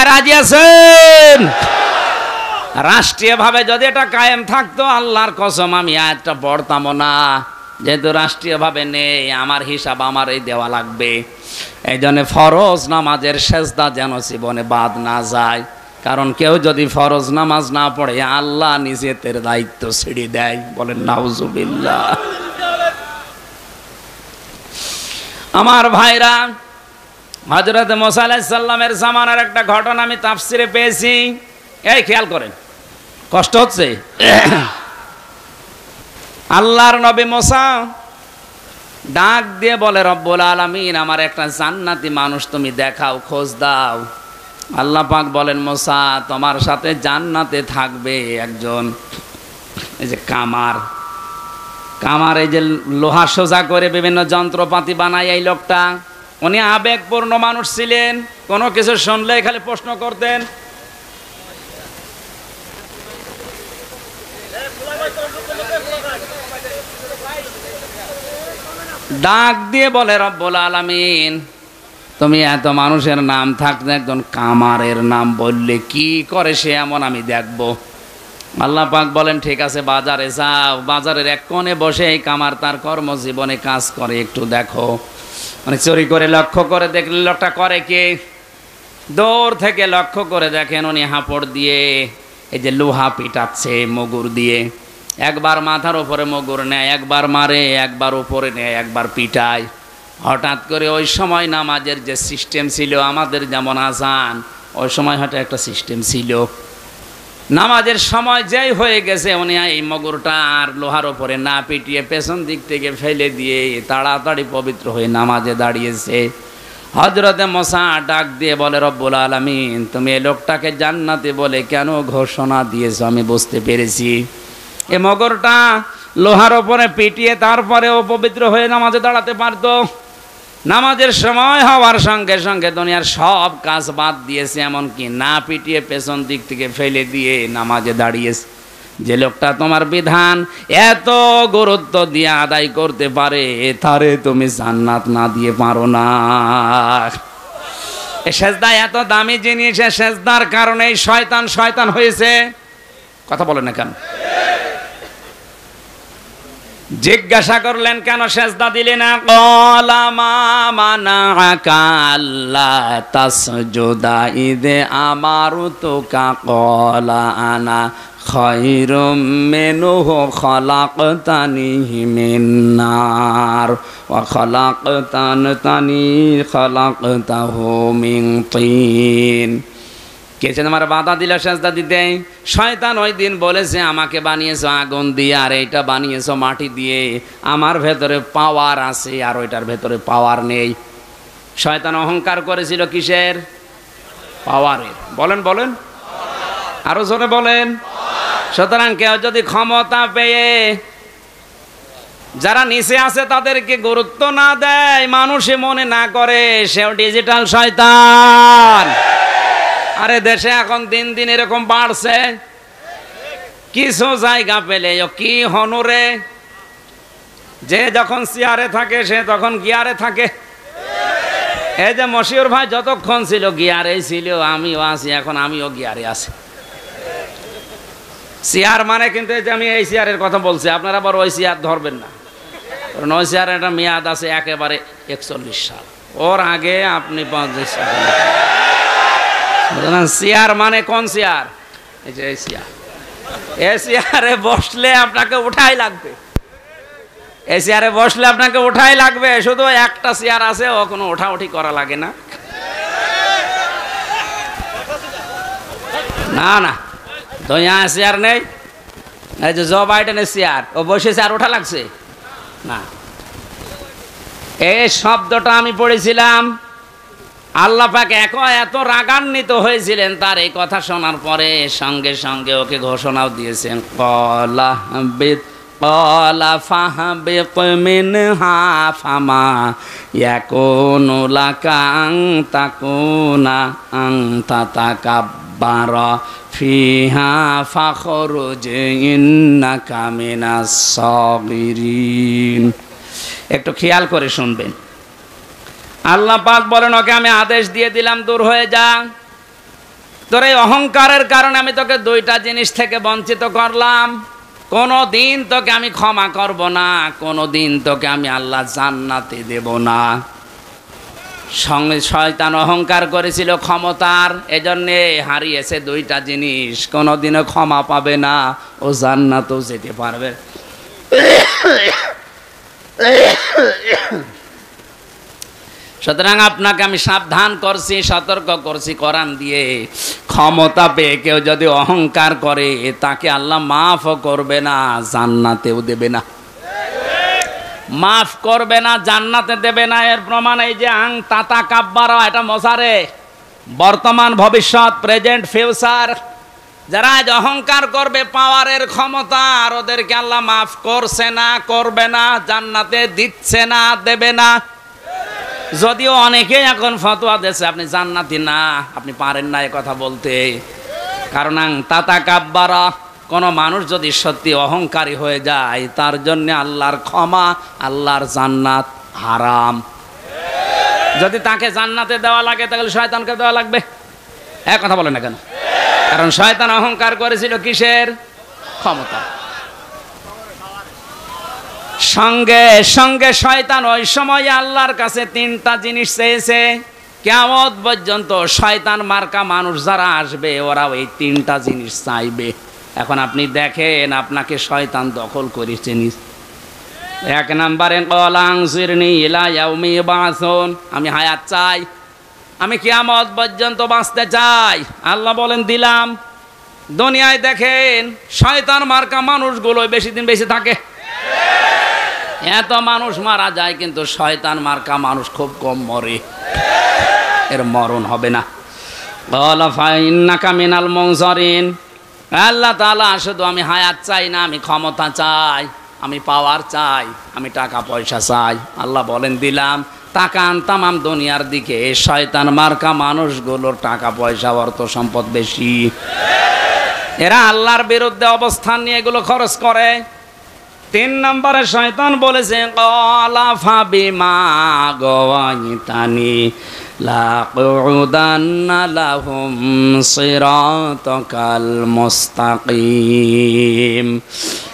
রাজি আছেন? রাষ্ট্রীয়ভাবে যদি এটা কায়েম থাকতো, আল্লাহর কসম আমি আয়াতটা পড়তাম না। যেহেতু রাষ্ট্রীয়ভাবে নেই, আমার হিসাব আমারই দেওয়া লাগবে। এই জন্য ফরজ নামাজের সিজদা যেন জীবনে বাদ না যায়, কারণ কেউ যদি ফরজ নামাজ না পড়ে আল্লাহ নিজেদের দায়িত্ব ছেড়ে দেয়। বলেন নাউজুবিল্লাহ। আমার ভাইরা, হযরত মুসা আলাইহিস সালামের জামানার একটা ঘটনা আমি তাফসিরে পেয়েছি। এই খেয়াল করেন, কষ্ট হচ্ছে। আল্লাহর নবী মুসা ডাক দিয়ে বলে, রব্বুল আলামিন, আমার একটা জান্নাতি মানুষ তুমি দেখাও, খোঁজ দাও। আল্লাহ পাক বলেন, মুসা, তোমার সাথে জান্নাতে থাকবে একজন, এই যে কামার, এই যে লোহা সোজা করে বিভিন্ন যন্ত্রপাতি বানায় এই লোকটা, উনি আবেগপূর্ণ মানুষ ছিলেন। কোনো কিছু শুনলে খালি প্রশ্ন করতেন। ডাক দিয়ে বলে, রব্বুল আলামিন, তুমি এত মানুষের নাম থাকতে একজন কামারের নাম বললে, কি করে সে এমন আমি দেখব। আল্লাহ পাক বলেন, ঠিক আছে, বাজারে যাও, বাজারের এক কোণে বসে এই কামার তার কর্মজীবনে কাজ করে, একটু দেখো। মানে চুরি করে লক্ষ্য করে দেখলে লোকটা করে কি, দূর থেকে লক্ষ্য করে দেখেন উনি হাঁপড় দিয়ে এই যে লোহা পিটাচ্ছে মগুর দিয়ে। একবার মাথার উপরে মগুর নেয়, একবার মারে, একবার উপরে নেয়, একবার পিটায়। হঠাৎ করে ওই সময় নামাজের যে সিস্টেম ছিল, আমাদের যেমন আজান, ওই সময় হয়তো একটা সিস্টেম ছিল। নামাজের সময় যেই হয়ে গেছে, উনি এই মগুরটা আর লোহার উপরে না পিটিয়ে পেছন দিক থেকে ফেলে দিয়ে তাড়াতাড়ি পবিত্র হয়ে নামাজে দাঁড়িয়েছে। হযরতে মুসা ডাক দিয়ে বলে, রব্বুল আলামিন, তুমি এই লোকটাকে জান্নাতে বলে কেন ঘোষণা দিয়েছো আমি বুঝতে পেরেছি। এই মগরটা লোহার ওপরে পিটিয়ে তারপরেও পবিত্র হয়ে নামাজে দাঁড়াতে পারতো। নামাজের সময় হওয়ার সঙ্গে সঙ্গে দুনিয়ার সব কাজ বাদ দিয়েছে, এমনকি না পিটিয়ে পেছন দিক থেকে ফেলে দিয়ে নামাজে দাঁড়িয়েছে। যে লোকটা তোমার বিধান এত গুরুত্ব দিয়ে আদায় করতে পারে, তারে তুমি জান্নাত না দিয়ে পারো না। এই সেজদা এত দামি জিনিস, সেজদার কারণে শয়তান হয়েছে। কথা বলে না কেন? জিজ্ঞাসা করলেন, কেন সেজদা দিলে না? ক্বালা মা মানাআকা আল্লা তাসজুদা ইয আমারতুকা ক্বালা আনা খায়রুম মিনহু খালাকতানি মিন নার ওয়া খালাকতাহু মিন তিন। কে যেন আমার বাধা দিল সেজদা দিতে? শয়তান ওই দিন বলেছে, আমাকে বানিয়েছো আগুন দিয়ে, আর এইটা বানিয়েছো মাটি দিয়ে। আমার ভেতরে পাওয়ার আছে আর ওইটার ভেতরে পাওয়ার নেই। শয়তান অহংকার করেছিল কিসের? পাওয়ারের। বলেন বলেন, আরো জোরে বলেন। সুতরাং কেউ যদি ক্ষমতা পেয়ে যারা নিচে আছে তাদেরকে গুরুত্ব না দেয়, মানুষে মনে না করে, সেও ডিজিটাল শয়তান। আরে দেশে এখন দিন দিন এরকম বাড়ছে। কিছু জায়গা পেলে কি হনুরে যে যখন চেয়ারে থাকে সে তখন গিয়ারে থাকে। এই যে মশিউর ভাই যতক্ষণ ছিল গিয়ারেই ছিল, আমিও আছি এখন, আমিও গিয়ারে আছি। চেয়ার মানে কিন্তু এই যে আমি এই চেয়ারের কথা বলছি, আপনারা বড় ওই চেয়ার ধরবেন না, কারণ ওই চেয়ারের একটা মেয়াদ আছে একেবারে 41 সাল, ওর আগে আপনি 50 সাল। চেয়ার মানে কোন চেয়ার? এই যে এই চেয়ার, এই চেয়ারে বসলে আপনাকে উঠাই লাগবে, এই চেয়ারে বসলে আপনাকে উঠাই লাগবে। শুধু একটা চেয়ার আছে, ও কোনো ওঠাউঠি করা লাগে না। না না, দুনিয়া চেয়ার নেই। এই যে জো বাইডেনের চেয়ার, ও বসেছে আর ওঠা লাগছে না। এই শব্দটা আমি পড়েছিলাম, আল্লাহ পাক এত রাগান্বিত হয়েছিলেন তার এই কথা শোনার পরে, সঙ্গে সঙ্গে ওকে ঘোষণাও দিয়েছেন, ক্বালা ফাহবিত মিনহা ফামা ইয়াকুনু লাকা আন তাকুনা আনতা তাকাব্বারা ফিহা ফাখরুজ ইন্নাকা মিনাস সাগিরিন। একটু খেয়াল করে শুনবেন। আল্লাহ পাক বলেন, ওকে আমি আদেশ দিয়ে দিলাম, দূর হয়ে যা। তোর এই অহংকারের কারণে আমি তোকে দুইটা জিনিস থেকে বঞ্চিত করলাম। কোনো দিন তোকে আমি ক্ষমা করব না, কোনো দিন তোকে আমি আল্লাহ জান্নাতে দেব না। সঙ্গে শয়তান অহংকার করেছিল ক্ষমতার, এজন্যে হারিয়েছে দুইটা জিনিস, কোনোদিনও ক্ষমা পাবে না, ও জান্নাতেও যেতে পারবে। সুতরাং আপনাকে আমি সাবধান করছি, সতর্ক করছি কোরআন দিয়ে, ক্ষমতা পেয়ে কেউ যদি অহংকার করে তাকে আল্লাহ মাফও করবে না, জান্নাতেও দেবে না। মাফ করবে না, জান্নাতে দেবে না। এর প্রমাণ এই যে আং তাতা কাব্বারা, এটা মশারে বর্তমান ভবিষ্যৎ, প্রেজেন্ট ফিউচার। যারা আজ অহংকার করবে পাওয়ারের ক্ষমতা, আর ওদেরকে আল্লাহ মাফ করছে না, করবে না, জান্নাতে দিচ্ছে না, দেবে না। যদিও অনেকেই এখন ফতোয়া দিচ্ছে আপনি জান্নাতি না, আপনি পারেন না এ কথা বলতে। কারণ তাতা কাব্বারা, কোনো মানুষ যদি সত্যি অহংকারী হয়ে যায় তার জন্য আল্লাহর ক্ষমা, আল্লাহর জান্নাত হারাম। যদি তাকে জান্নাতে দেওয়া লাগে তাহলে শয়তানকে দেওয়া লাগবে। এক কথা বলে না কেন? কারণ শয়তান অহংকার করেছিল কিসের? ক্ষমতা। সঙ্গে সঙ্গে শয়তান ওই সময় আল্লাহর কাছে তিনটা জিনিস চেয়েছে। কিয়ামত পর্যন্ত শয়তান মার্কা মানুষ যারা আসবে ওরা ওই তিনটা জিনিস চাইবে। এখন আপনি দেখেন আপনাকে শয়তান দখল করেছে। এক নম্বরে কলাংসিরনি ইলা ইয়াউমি ইউবাসুন, আমি হায়াত চাই, আমি কিয়ামত পর্যন্ত বাঁচতে চাই। আল্লাহ বলেন দিলাম। দুনিয়ায় দেখেন শয়তান মার্কা মানুষগুলো বেশি দিন বেঁচে থাকে। এত মানুষ মারা যায় কিন্তু শয়তান মার্কা মানুষ খুব কম মরে, এর মরণ হবে না। ক্বালা ফাইন্নাকা মিনাল মুনজারিন, আল্লাহ তাআলা শুধু আমি হায়াত চাই না, আমি ক্ষমতা চাই, আমি পাওয়ার চাই, আমি টাকা পয়সা চাই। আল্লাহ বলেন দিলাম। তাকান তামাম দুনিয়ার দিকে, শয়তান মার্কা মানুষগুলোর টাকা পয়সা অর্থ সম্পদ বেশি, এরা আল্লাহর বিরুদ্ধে অবস্থান নিয়ে এগুলো খরচ করে। 3 নম্বরে শয়তান বলেছে ক্বালা ফাবিমা গাওয়াইতানি লাকুদান্না লাহুম সিরাতাকাল মুস্তাকিম।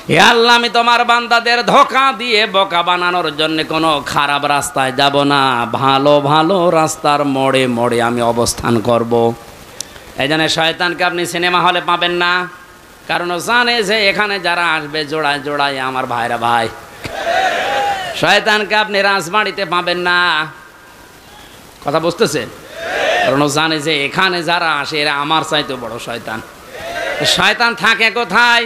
হে আল্লাহ, আমি তোমার বান্দাদের ধোঁকা দিয়ে বোকা বানানোর জন্য কোনো খারাপ রাস্তায় যাব না, ভালো ভালো রাস্তার মোড়ে মোড়ে আমি অবস্থান করব। এই জন্য শয়তানকে আপনি সিনেমা হলে পাবেন না, কারণ ও জানে যে এখানে যারা আসবে জোড়ায় জোড়ায় আমার ভাইরা ভাই। শয়তানকে আপনি রাজবাড়িতে পাবেন না, কথা বুঝতেছেন? কারণ ও জানে যে এখানে যারা আসে এরা আমার চাইতে বড় শয়তান। শয়তান থাকে কোথায়?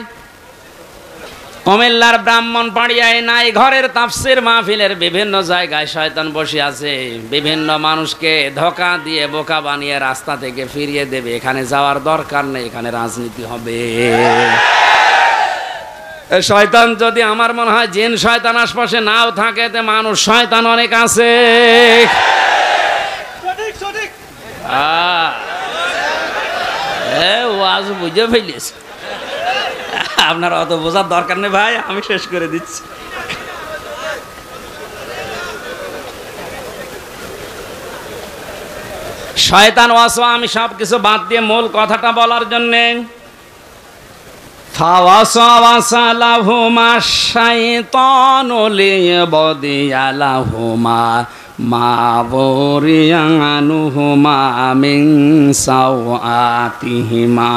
কুমিল্লার ব্রাহ্মণবাড়িয়ায় নাই ঘরের তাফসির মাহফিলের বিভিন্ন জায়গায় শয়তান বসে আছে, বিভিন্ন মানুষকে ধোঁকা দিয়ে বোকা বানিয়ে রাস্তা থেকে ফিরিয়ে দেবে। এখানে যাওয়ার দরকার নেই, এখানে রাজনীতি হবে। শয়তান যদি আমার মনে হয় জিন শয়তান আশপাশে নাও থাকে, তে মানুষ শয়তান অনেক আছে। ওয়াজ বুঝে ফেলিস, আপনার অত বোঝার দরকার নেই ভাই, আমি শেষ করে দিচ্ছি। শয়তান ওয়াসওয়াসা, আমি সব কিছু বাদ দিয়ে মূল কথাটা বলার জন্যে, ফাওয়াসওয়াসা লাহুমা শাইতানু লিয়াবদিয়া লাহুমা মা বুরিয়া আনহুমা মিন সাওআতিহিমা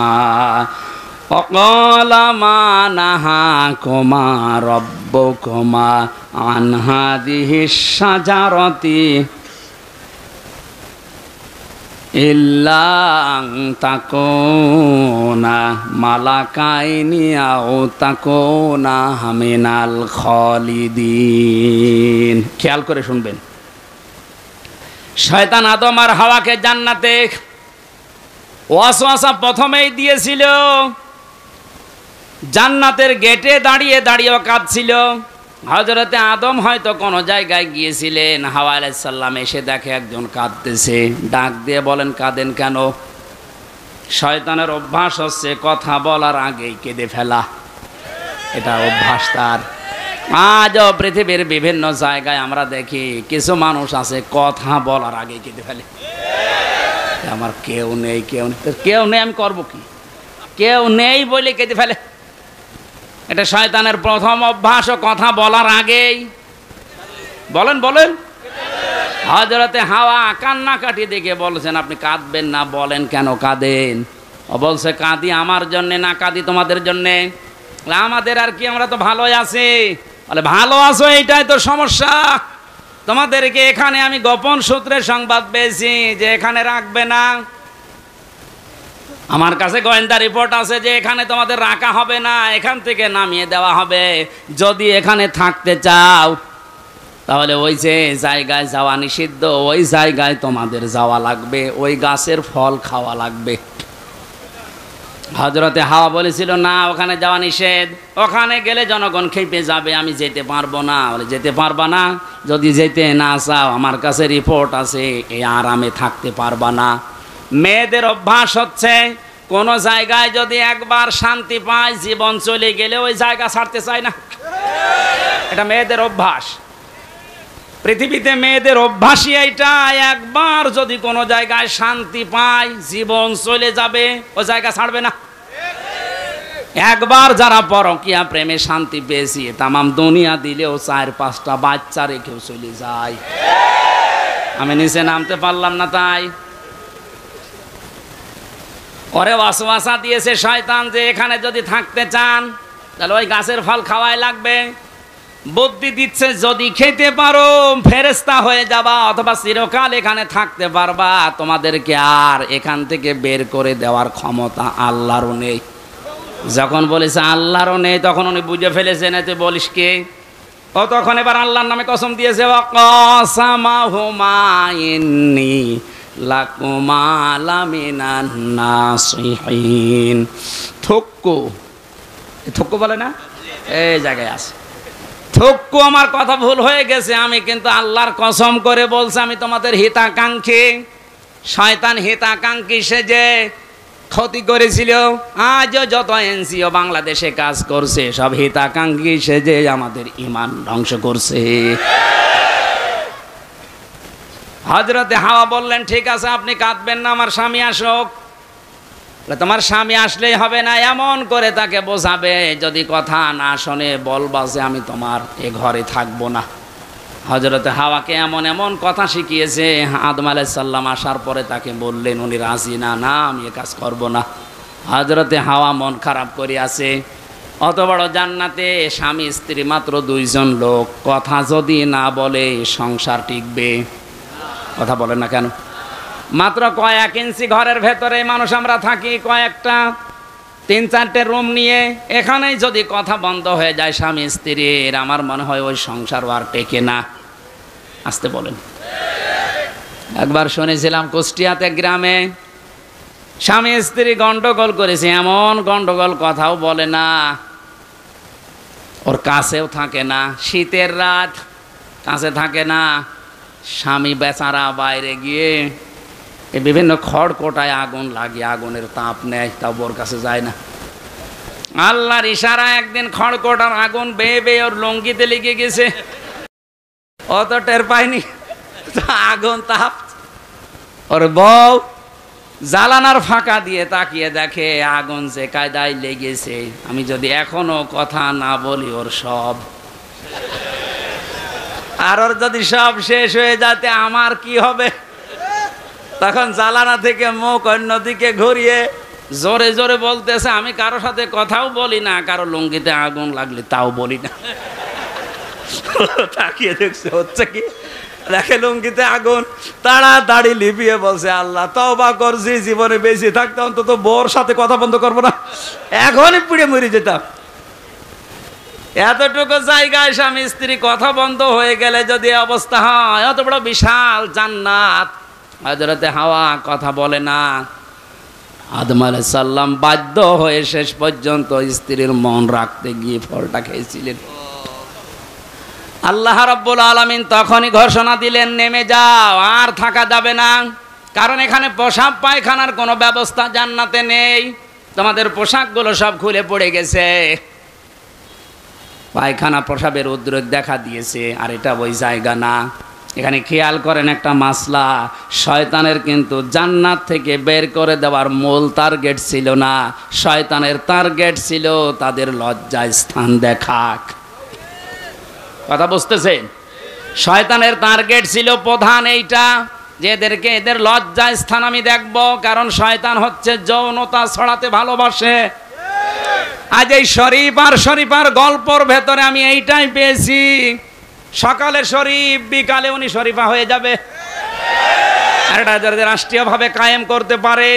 وقال ما نهاكما ربكما عن هذه الشجرة إلا أن تكونا ملكين أو تكونا من الخالدين। খেয়াল করে শুনবেন, শয়তান আদম আর হাওয়াকে জান্নাতে ওয়াসওয়াসা প্রথমেই দিয়েছিল। জান্নাতের গেটে দাঁড়িয়ে দাঁড়িয়ে কাঁদছিল। হযরতে আদম হয়তো কোনো জায়গায় গিয়েছিলেন, হাওয়া আলাইহিস সালাম এসে দেখে একজন কাঁদতেছে, ডাক দিয়ে বলেন কাঁদেন কেন? শয়তানের অভ্যাস হচ্ছে কথা বলার আগেই কেঁদে ফেলা, এটা অভ্যাস তার। আজও পৃথিবীর বিভিন্ন জায়গায় আমরা দেখি কিছু মানুষ আছে কথা বলার আগেই কেঁদে ফেলে। আমার কেউ নেই, কেউ নেই, কেউ নেই আমি করবো কি, কেউ নেই বলে কেঁদে ফেলে। এটা শয়তানের প্রথম অভ্যাস, কথা বলার আগেই। বলেন বলেন। হযরতে হাওয়া কান্নাকাটি দেখে বলছেন আপনি কাঁদবেন না, বলেন কেন কাঁদেন? ও বলছে কাঁদি আমার জন্যে না, কাঁদি তোমাদের জন্যে। আমাদের আর কি, আমরা তো ভালোই আছি। বলে ভালো আছো এইটাই তো সমস্যা। তোমাদেরকে এখানে আমি গোপন সূত্রে সংবাদ পেয়েছি যে এখানে রাখবে না। আমার কাছে গোয়েন্দা রিপোর্ট আছে যে এখানে তোমাদের রাখা হবে না, এখান থেকে নামিয়ে দেওয়া হবে। যদি এখানে থাকতে চাও তাহলে ওই যে জায়গায় যাওয়া নিষিদ্ধ, ওই জায়গায় তোমাদের যাওয়া লাগবে, ওই গাছের ফল খাওয়া লাগবে। হযরতে হাওয়া বলেছিল না, ওখানে যাওয়া নিষেধ, ওখানে গেলে জনগণ খেপে যাবে, আমি যেতে পারবো না। বলে যেতে পারবা না? যদি যেতে না চাও আমার কাছে রিপোর্ট আছে, এই আরামে থাকতে পারবা না। মেয়েদের অভ্যাস হচ্ছে কোন জায়গায় যদি একবার শান্তি পায়, জীবন চলে গেলে ওই জায়গা ছাড়তে চায় না। এটা মেয়েদের অভ্যাস। পৃথিবীতে মেয়েদের অভ্যাসই এইটা, একবার যদি কোনো জায়গায় শান্তি পায়, জীবন চলে যাবে, ওই জায়গা ছাড়বে না। একবার যারা পরকীয়া প্রেমে শান্তি পেয়েছি, তামাম দুনিয়া দিলেও 4-5টা বাচ্চা রেখেও চলে যায়। আমি নিচে নামতে পারলাম না তাই। ওরে ওয়াসওয়াসা দিয়েছে শয়তান যে এখানে যদি থাকতে চান তাহলে ওই গাছের ফল খাওয়াই লাগবে। বুদ্ধি দিচ্ছে যদি খেতে পারো ফেরেশতা হয়ে যাবা, অথবা চিরকাল এখানে থাকতে পারবা, তোমাদেরকে আর এখান থেকে বের করে দেওয়ার ক্ষমতা আল্লাহরও নেই। যখন বলেছে আল্লাহরও নেই তখন উনি বুঝে ফেলেছেন তুই বলিস কে। ও তখন এবার আল্লাহর নামে কসম দিয়েছে, ওয়াকাসামাহুমা ইন্নী লাকুমা লামিনান নাসিহিন। থুক্কু, থুক্কু বলে না, এই জায়গায় আছে থুক্কু, আমার কথা ভুল হয়ে গেছে, আমি কিন্তু আল্লাহর কসম করে বলছি আমি তোমাদের হিতাকাঙ্ক্ষী। শয়তান হিতাকাঙ্ক্ষী সেজে ক্ষতি করেছিল। আজও যত এনজিও বাংলাদেশে কাজ করছে সব হিতাকাঙ্ক্ষী সেজে আমাদের ঈমান ধ্বংস করছে। হযরতে হাওয়া বললেন ঠিক আছে আপনি কাঁদবেন না, আমার স্বামী আসুক। তোমার স্বামী আসলেই হবে না, এমন করে তাকে বোঝাবে, যদি কথা না শোনে বলবা যে আমি তোমার এ ঘরে থাকবো না। হযরতে হাওয়াকে এমন এমন কথা শিখিয়েছে, আদম আলাইহিস সালাম আসার পরে তাকে বললেন, উনি রাজি না, না আমি এ কাজ করবো না। হযরতে হাওয়া মন খারাপ করে আছে। অত বড় জান্নাতে স্বামী স্ত্রী মাত্র 2 জন লোক, কথা যদি না বলে সংসার টিকবে? কথা বলেন না কেন? মাত্র কয়েক ইঞ্চি ঘরের ভেতরে মানুষ আমরা থাকি, কয়েকটা 3-4টে রুম নিয়ে। এখানেই যদি কথা বন্ধ হয়ে যায় স্বামী স্ত্রীর, আমার মনে হয় ওই সংসার আর টেকে না। আসতে বলেন। একবার শুনেছিলাম কুষ্টিয়াতে গ্রামে স্বামী স্ত্রী গন্ডগোল করেছে, এমন গন্ডগোল কথাও বলে না, ওর কাছেও থাকে না, শীতের রাত কাছে থাকে না। স্বামী বেচারা বাইরে গিয়ে বিভিন্ন খড়কোটায় আগুন লাগিয়ে আগুনের তাপ নেয়, তাও ওর কাছে যায় না। আল্লাহর ইশারা একদিন খড়কোটার আগুন বেয়ে বেয়ে ওর লঙ্গিতে লেগে গেছে, অত টের পায়নি, আগুন তাপ ওর বউ জ্বালানার ফাঁকা দিয়ে তাকিয়ে দেখে আগুন যে কায়দায় লেগেছে, আমি যদি এখনো কথা না বলি ওর সব, আর ওর যদি সব শেষ হয়ে যাতে আমার কি হবে। তখন জ্বালানা থেকে মুখ অন্যদিকে ঘুরিয়ে জোরে জোরে বলতেছে, আমি কারো সাথে কথাও বলি না, কারো লুঙ্গিতে আগুন লাগলে তাও বলি না। তাকিয়ে দেখছে হচ্ছে কি, দেখে লুঙ্গিতে আগুন, তাড়াতাড়ি লিপিয়ে বলছে, আল্লাহ তওবা করছি, জীবনে বেঁচে থাকতে অন্তত বউর সাথে কথা বন্ধ করবো না, এখনই পুড়ে মরে যেতাম। এতটুকু জায়গায় স্বামী স্ত্রী কথা বন্ধ হয়ে গেলে যদি অবস্থা হয়, অত বড় বিশাল জান্নাত, হযরতে হাওয়া কথা বলে না। আদম আলাইহিস সালাম বাধ্য হয়ে শেষ পর্যন্ত স্ত্রীর মন রাখতে গিয়ে ফলটা খেয়েছিলেন। আল্লাহ রাব্বুল আলামিন তখনই ঘোষণা দিলেন, নেমে যাও, আর থাকা যাবে না, কারণ এখানে পেশাব পায়খানার কোনো ব্যবস্থা জান্নাতে নেই। তোমাদের পোশাকগুলো সব খুলে পড়ে গেছে, পায়খানা প্রসাবের উদ্রেক দেখা দিয়েছে, আর এটা ওই জায়গা না। এখানে খেয়াল করেন একটা মাসলা, শয়তানের কিন্তু জান্নাত থেকে বের করে দেওয়ার মূল টার্গেট ছিল না, শয়তানের টার্গেট ছিল তাদের লজ্জা স্থান দেখাক। কথা বুঝতেছেন? শয়তানের টার্গেট ছিল প্রধান এইটা, যে এদের লজ্জা স্থান আমি দেখব, কারণ শয়তান হচ্ছে যৌনতা ছড়াতে ভালোবাসে। আজ এই শরীফ আর শরীফার গল্পর ভেতরে আমি এইটাই পেয়েছি, সকালে শরীফ, বিকালে উনি শরীফা হয়ে যাবে। আর এটা যদি রাষ্ট্রীয়ভাবে কায়েম করতে পারে,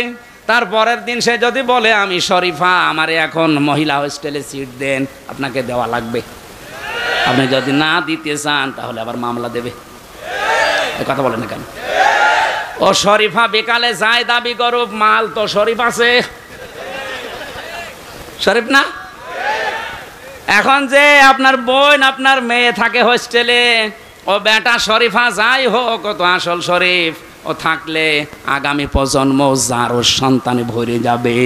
তারপরের দিন সে যদি বলে আমি শরীফা, আমারে এখন মহিলা হোস্টেলে সিট দেন, আপনাকে দেওয়া লাগবে। আপনি যদি না দিতে চান তাহলে আবার মামলা দেবে। কথা বলেন না কেন? ও শরীফা বিকালে যায় দাবি করুক, মাল তো শরীফ আছে, শরীফ না। এখন যে আপনার বোন আপনার মেয়ে থাকে হোস্টেলে, ও বেটা শরীফা যাই হোক, ও তো আসল শরীফ, ও থাকলে আগামী প্রজন্ম যারও সন্তানে ভরে যাবে।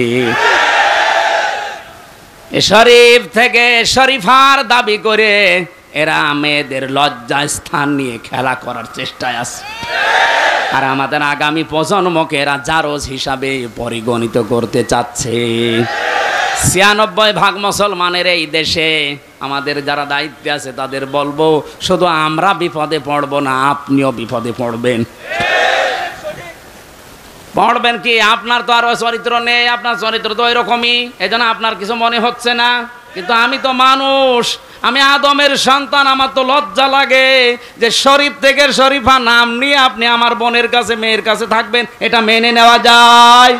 শরীফ থেকে শরীফার দাবি করে এরা মেয়েদের লজ্জা স্থান নিয়ে খেলা করার চেষ্টায় আছে, আর আমাদের আগামী প্রজন্মকে এরা জারজ হিসাবে পরিগণিত করতে চাচ্ছে। ৯৬% মুসলমানের এই দেশে আমাদের যারা দায়িত্বে আছে তাদের বলবো, শুধু আমরা বিপদে পড়ব না, আপনিও বিপদে পড়বেন। পড়বেন কি? আপনার তো আরো চরিত্র নেই, আপনার চরিত্র তো এরকমই, এই জন্য আপনার কিছু মনে হচ্ছে না, কিন্তু আমি তো মানুষ, আমি আদমের সন্তান, আমার তো লজ্জা লাগে যে শরীফ থেকে শরীফা নাম নিয়ে আপনি আমার বোনের কাছে মেয়ের কাছে থাকবেন, এটা মেনে নেওয়া যায়?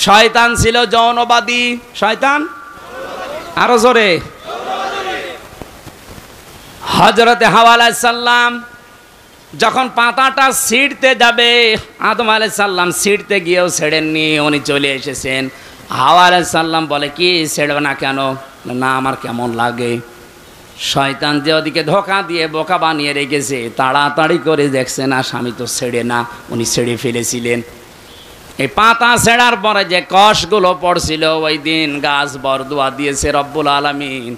শয়তান ছিল যৌনবাদী, শয়তান আরো জোরে। হযরতে হাওয়া আলাইহিস সালাম যখন পাতাটা ছিঁড়তে যাবে, আদম আলাইহিস সালাম ছিঁড়তে গিয়েও ছেড়েননি, উনি চলে এসেছেন। হাওয়া আলাইহিস সালাম বলে, কি ছেড়বে না কেন? না, আমার কেমন লাগে। শয়তান যে ওদিকে ধোঁকা দিয়ে বোকা বানিয়ে রেখেছে, তাড়াতাড়ি করে দেখছে না স্বামী তো ছেড়ে না, উনি ছেড়ে ফেলেছিলেন। এই পাতা ছেড়ার পরে যে কষগুলো পড়ছিল, ওই দিন গাছ বরদুয়া দিয়েছে রব্বুল আলামিন,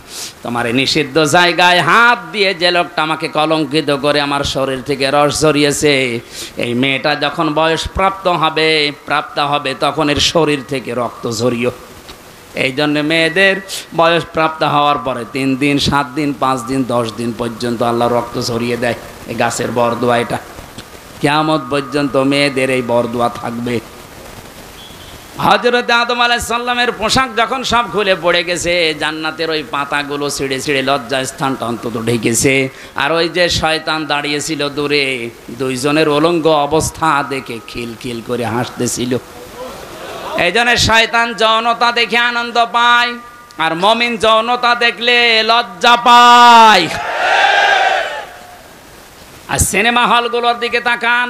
তোমার নিষিদ্ধ জায়গায় হাত দিয়ে যে লোকটা আমাকে কলঙ্কিত করে আমার শরীর থেকে রস ঝরিয়েছে, এই মেয়েটা যখন বয়স প্রাপ্ত হবে তখন এর শরীর থেকে রক্ত ঝরিও। এই জন্য মেয়েদের বয়স প্রাপ্ত হওয়ার পরে 3 দিন, 7 দিন, 5 দিন, 10 দিন পর্যন্ত আল্লাহ রক্ত ঝরিয়ে দেয়। এই গাছের বরদুয়া, এটা কিয়ামত পর্যন্ত মেয়েদের এই বরদুয়া থাকবে। হযরত আদম আলাইহিস সালামের পোশাক যখন সব খুলে পড়ে গেছে, জান্নাতের ওই পাতাগুলো ছিঁড়ে ছিঁড়ে লজ্জা স্থানটা অন্তত ঢেকেছে, আর ওই যে শয়তান দাঁড়িয়েছিল দূরে, দুইজনের উলঙ্গ অবস্থা দেখে খিলখিল করে হাসতেছিল। এই জন্য শয়তান যৌনতা দেখে আনন্দ পায়, আর মুমিন যৌনতা দেখলে লজ্জা পায়। আর সিনেমা হলগুলোর দিকে তাকান,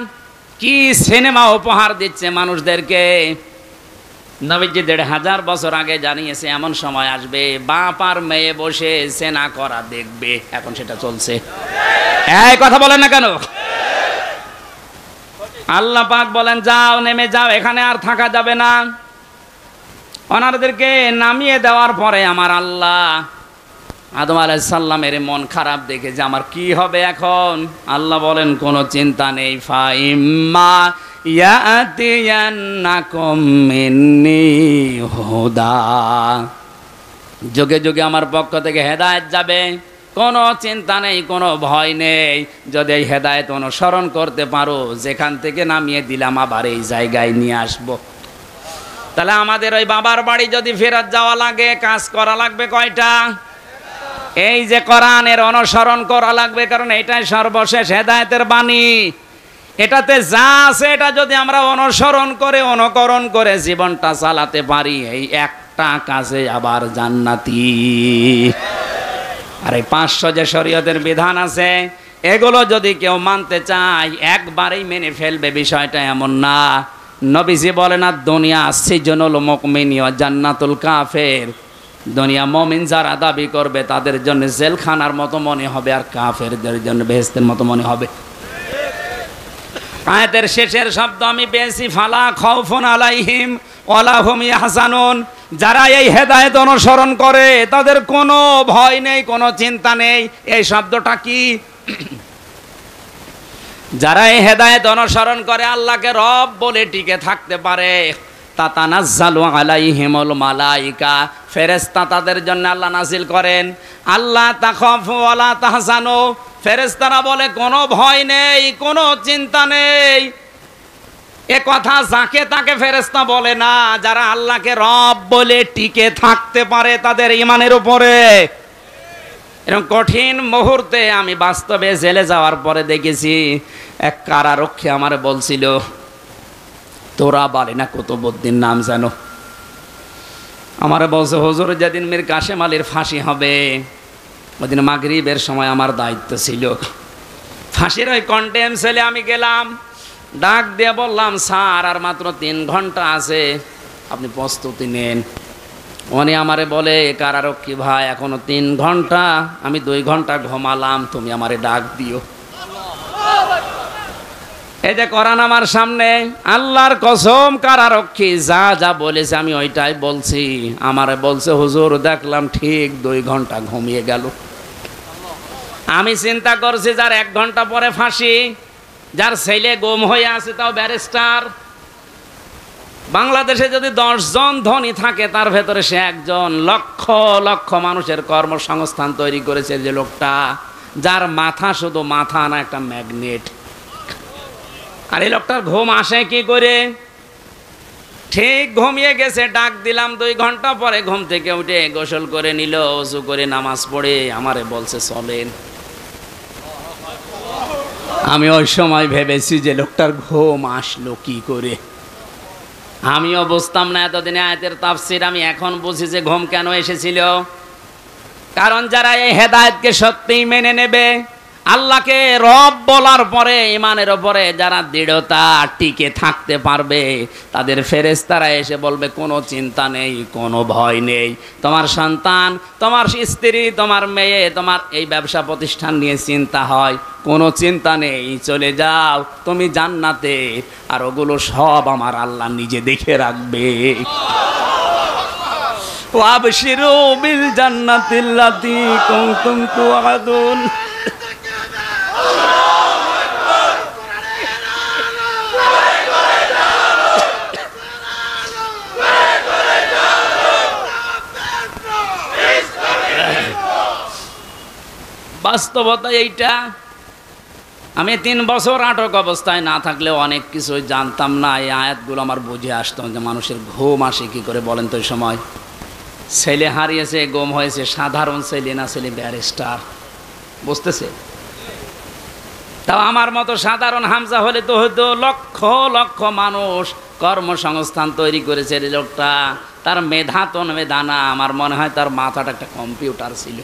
কি সিনেমা উপহার দিচ্ছে মানুষদেরকে। নবীজি ১৫০০ বছর আগে জানিয়েছে এমন সময় আসবে বাপ আর মেয়ে বসে সেনা করা দেখবে, এখন সেটা চলছে। এই কথা বলেন না কেন? আল্লাহ পাক বলেন, যাও, নেমে যাও, এখানে আর থাকা যাবে না। ওনাদেরকে নামিয়ে দেওয়ার পরে আমার আল্লাহ আদম আলাইহিস সালামের মন খারাপ দেখে যে আমার কি হবে এখন, আল্লাহ বলেন কোনো চিন্তা নেই, ফাইম্মা ইয়াতিয়ান্নাকুম মিন্নি হুদা, যুগে যুগে আমার পক্ষ থেকে হেদায়েত যাবে, কোনো চিন্তা নেই, কোনো ভয় নেই। যদি এই হেদায়েত অনুসরণ করতে পারো, যেখান থেকে নামিয়ে দিলাম আবার এই জায়গায় নিয়ে আসবো। তাহলে আমাদের ওই বাবার বাড়ি যদি ফেরত যাওয়া লাগে, কাজ করা লাগবে কয়টা? এই যে কোরআনের অনুসরণ করা লাগবে, কারণ এটাই সর্বশেষ হেদায়েতের বাণী। এটাতে যা আছে এটা যদি আমরা অনুসরণ করে অনুকরণ করে জীবনটা চালাতে পারি, এই একটা কাজে আবার জান্নাতি। আর এই 500 যে শরীয়তের বিধান আছে, এগুলো যদি কেউ মানতে চায় একবারেই মেনে ফেলবে, বিষয়টা এমন না। নবীজি বলেন, আর দুনিয়া সিজনুল মুমিন ওয়া জান্নাতুল কাফের, দুনিয়া মুমিন যারা দাবি করবে তাদের জন্য জেলখানার মতো মনে হবে, আর কাফেরদের জন্য বেহেশতের মতো মনে হবে। আয়াতের শেষের শব্দ আমি পেয়েছি, ফালা খাউফুন আলাইহিম ওয়ালা হুম ইয়াহজানুন, যারা এই হেদায়েত অনুসরণ করে তাদের কোনো ভয় নেই, কোনো চিন্তা নেই। এই শব্দটা কি? যারা এই হেদায়েত অনুসরণ করে, আল্লাহকে রব বলে টিকে থাকতে পারে, তাতানাজ্জালু আলাইহিমুল মালাইকা, ফেরেশতা তাদের জন্য আল্লাহ নাজিল করেন, আল্লাহ তাখাফু ওয়ালা তাহজানু, ফেরেশতারা বলে কোনো ভয় নেই, কোনো চিন্তা নেই। এ কথা যাকে তাকে ফেরেশতা বলে না, যারা আল্লাহকে রব বলে টিকে থাকতে পারে তাদের ঈমানের উপরে। এরকম কঠিন মুহূর্তে আমি বাস্তবে জেলে যাওয়ার পরে দেখেছি, এক কারারক্ষী আমার বলছিল, তোরা বলে না কুতুবউদ্দিন নাম জানো, আমার বলছে হুজুর যেদিন মীর কাসেম আলীর ফাঁসি হবে ওইদিন মাগরিবের সময় আমার দায়িত্ব ছিল। ফাঁসির ওই কন্টেম সেলে আমি গেলাম, ডাক দিয়ে বললাম, স্যার আর মাত্র 3 ঘন্টা আছে, আপনি প্রস্তুতি নেন। উনি আমারে বলে, কারারক্ষী ভাই এখনো 3 ঘন্টা, আমি 2 ঘন্টা ঘুমালাম, তুমি আমারে ডাক দিও। এই যে কোরআন আমার সামনে, আল্লাহর কসম কারারক্ষী যা যা বলেছে আমি ওইটাই বলছি। আমারে বলছে, হুজুর দেখলাম ঠিক 2 ঘন্টা ঘুমিয়ে গেল। আমি চিন্তা করছি, যার 1 ঘন্টা পরে ফাঁসি, যার ছেলে গুম হয়ে আছে তাও ব্যারিস্টার, বাংলাদেশে যদি 10 জন ধনী থাকে তার ভেতরে সে একজন, লক্ষ লক্ষ মানুষের কর্মসংস্থান তৈরি করেছে যে লোকটা, যার মাথা শুধু মাথা না একটা ম্যাগনেট। আর এই লোকটার ঘুম আসে কি করে? ঠিক ঘুমিয়ে গেছে, ডাক দিলাম 2 ঘন্টা পরে ঘুম থেকে উঠে গোসল করে নিল, ওযু করে নামাজ পড়ে আমারে বলছে চলেন। আমি ওই সময় ভেবেছি যে লোকটার ঘুম আসলো কি করে। আমিও বুঝতাম না এতদিনে আয়াতের তাফসীর, আমি এখন বুঝি যে ঘুম কেন এসেছিল। কারণ যারা এই হেদায়েতকে সত্যিই মেনে নেবে, আল্লাহকে রব বলার পরে ঈমানের উপরে যারা দৃঢ়তা টিকে থাকতে পারবে, তাদের ফেরেশতারা এসে বলবে কোনো চিন্তা নেই, কোনো ভয় নেই। তোমার সন্তান, তোমার স্ত্রী, তোমার মেয়ে, তোমার এই ব্যবসা প্রতিষ্ঠান নিয়ে চিন্তা হয়, কোনো চিন্তা নেই, চলে যাও তুমি জান্নাতে, আর ওগুলো সব আমার আল্লাহ নিজে দেখে রাখবে। ওয়াবশিরু বিল জান্নাতিল্লাতী কুনতুম তুআদুন। বাস্তবতা এইটা। আমি 3 বছর আটক অবস্থায় না থাকলেও অনেক কিছু জানতাম না। এই আয়াতগুলো আমার বুঝে আসতো যে মানুষের ঘুম আসে কি করে বলেন তো। ওই সময় ছেলে হারিয়েছে, গুম হয়েছে, সাধারণ ছেলে না, ছেলে ব্যারিস্টার, বুঝতেছে? তাও আমার মতো সাধারণ হামজা হলে তো হয়তো লক্ষ লক্ষ মানুষ কর্মসংস্থান তৈরি করেছে এই লোকটা। তার মেধা তো মেধা না, আমার মনে হয় তার মাথাটা একটা কম্পিউটার ছিল।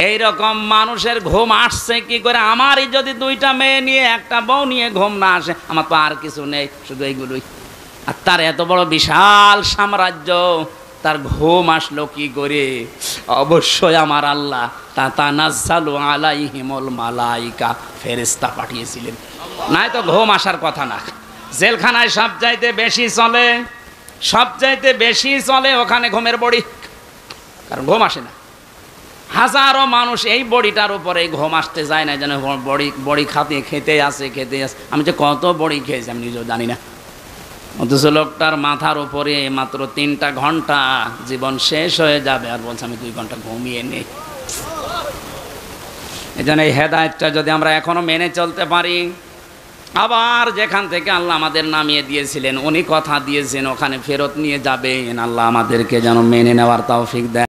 এইরকম মানুষের ঘুম আসছে কি করে? আমারই যদি 2টা মেয়ে নিয়ে একটা বউ নিয়ে ঘুম না আসে, আমার তো আর কিছু নেই, শুধু এইগুলোই। আর তার এত বড় বিশাল সাম্রাজ্য, তার ঘুম আসলো কি করে? অবশ্যই আমার আল্লাহ তাতানাজ্জালু আলাইহিমুল মালাইকা, ফেরেশতা পাঠিয়েছিলেন, নাই তো ঘুম আসার কথা না। জেলখানায় সবচাইতে বেশি চলে, সবচাইতে বেশি চলে ওখানে ঘুমের বড়ি, কারণ ঘুম আসে না। হাজারো মানুষ এই বড়িটার উপরে ঘুম আসতে যায় না, যেন বড়ি খেতে আসে। আমি যে কত বড়ি খেয়েছি আমি নিজেও জানি না। অথচ লোকটার মাথার উপরে মাত্র 3টা ঘন্টা, জীবন শেষ হয়ে যাবে, আর বলছে আমি 2 ঘন্টা ঘুমিয়ে নেই। এই জন্য এই হেদায়েতটা যদি আমরা এখনো মেনে চলতে পারি, আবার যেখান থেকে আল্লাহ আমাদের নামিয়ে দিয়েছিলেন, উনি কথা দিয়েছেন ওখানে ফেরত নিয়ে যাবেন, আল্লাহ আমাদেরকে যেন মেনে নেওয়ার তৌফিক দেয়।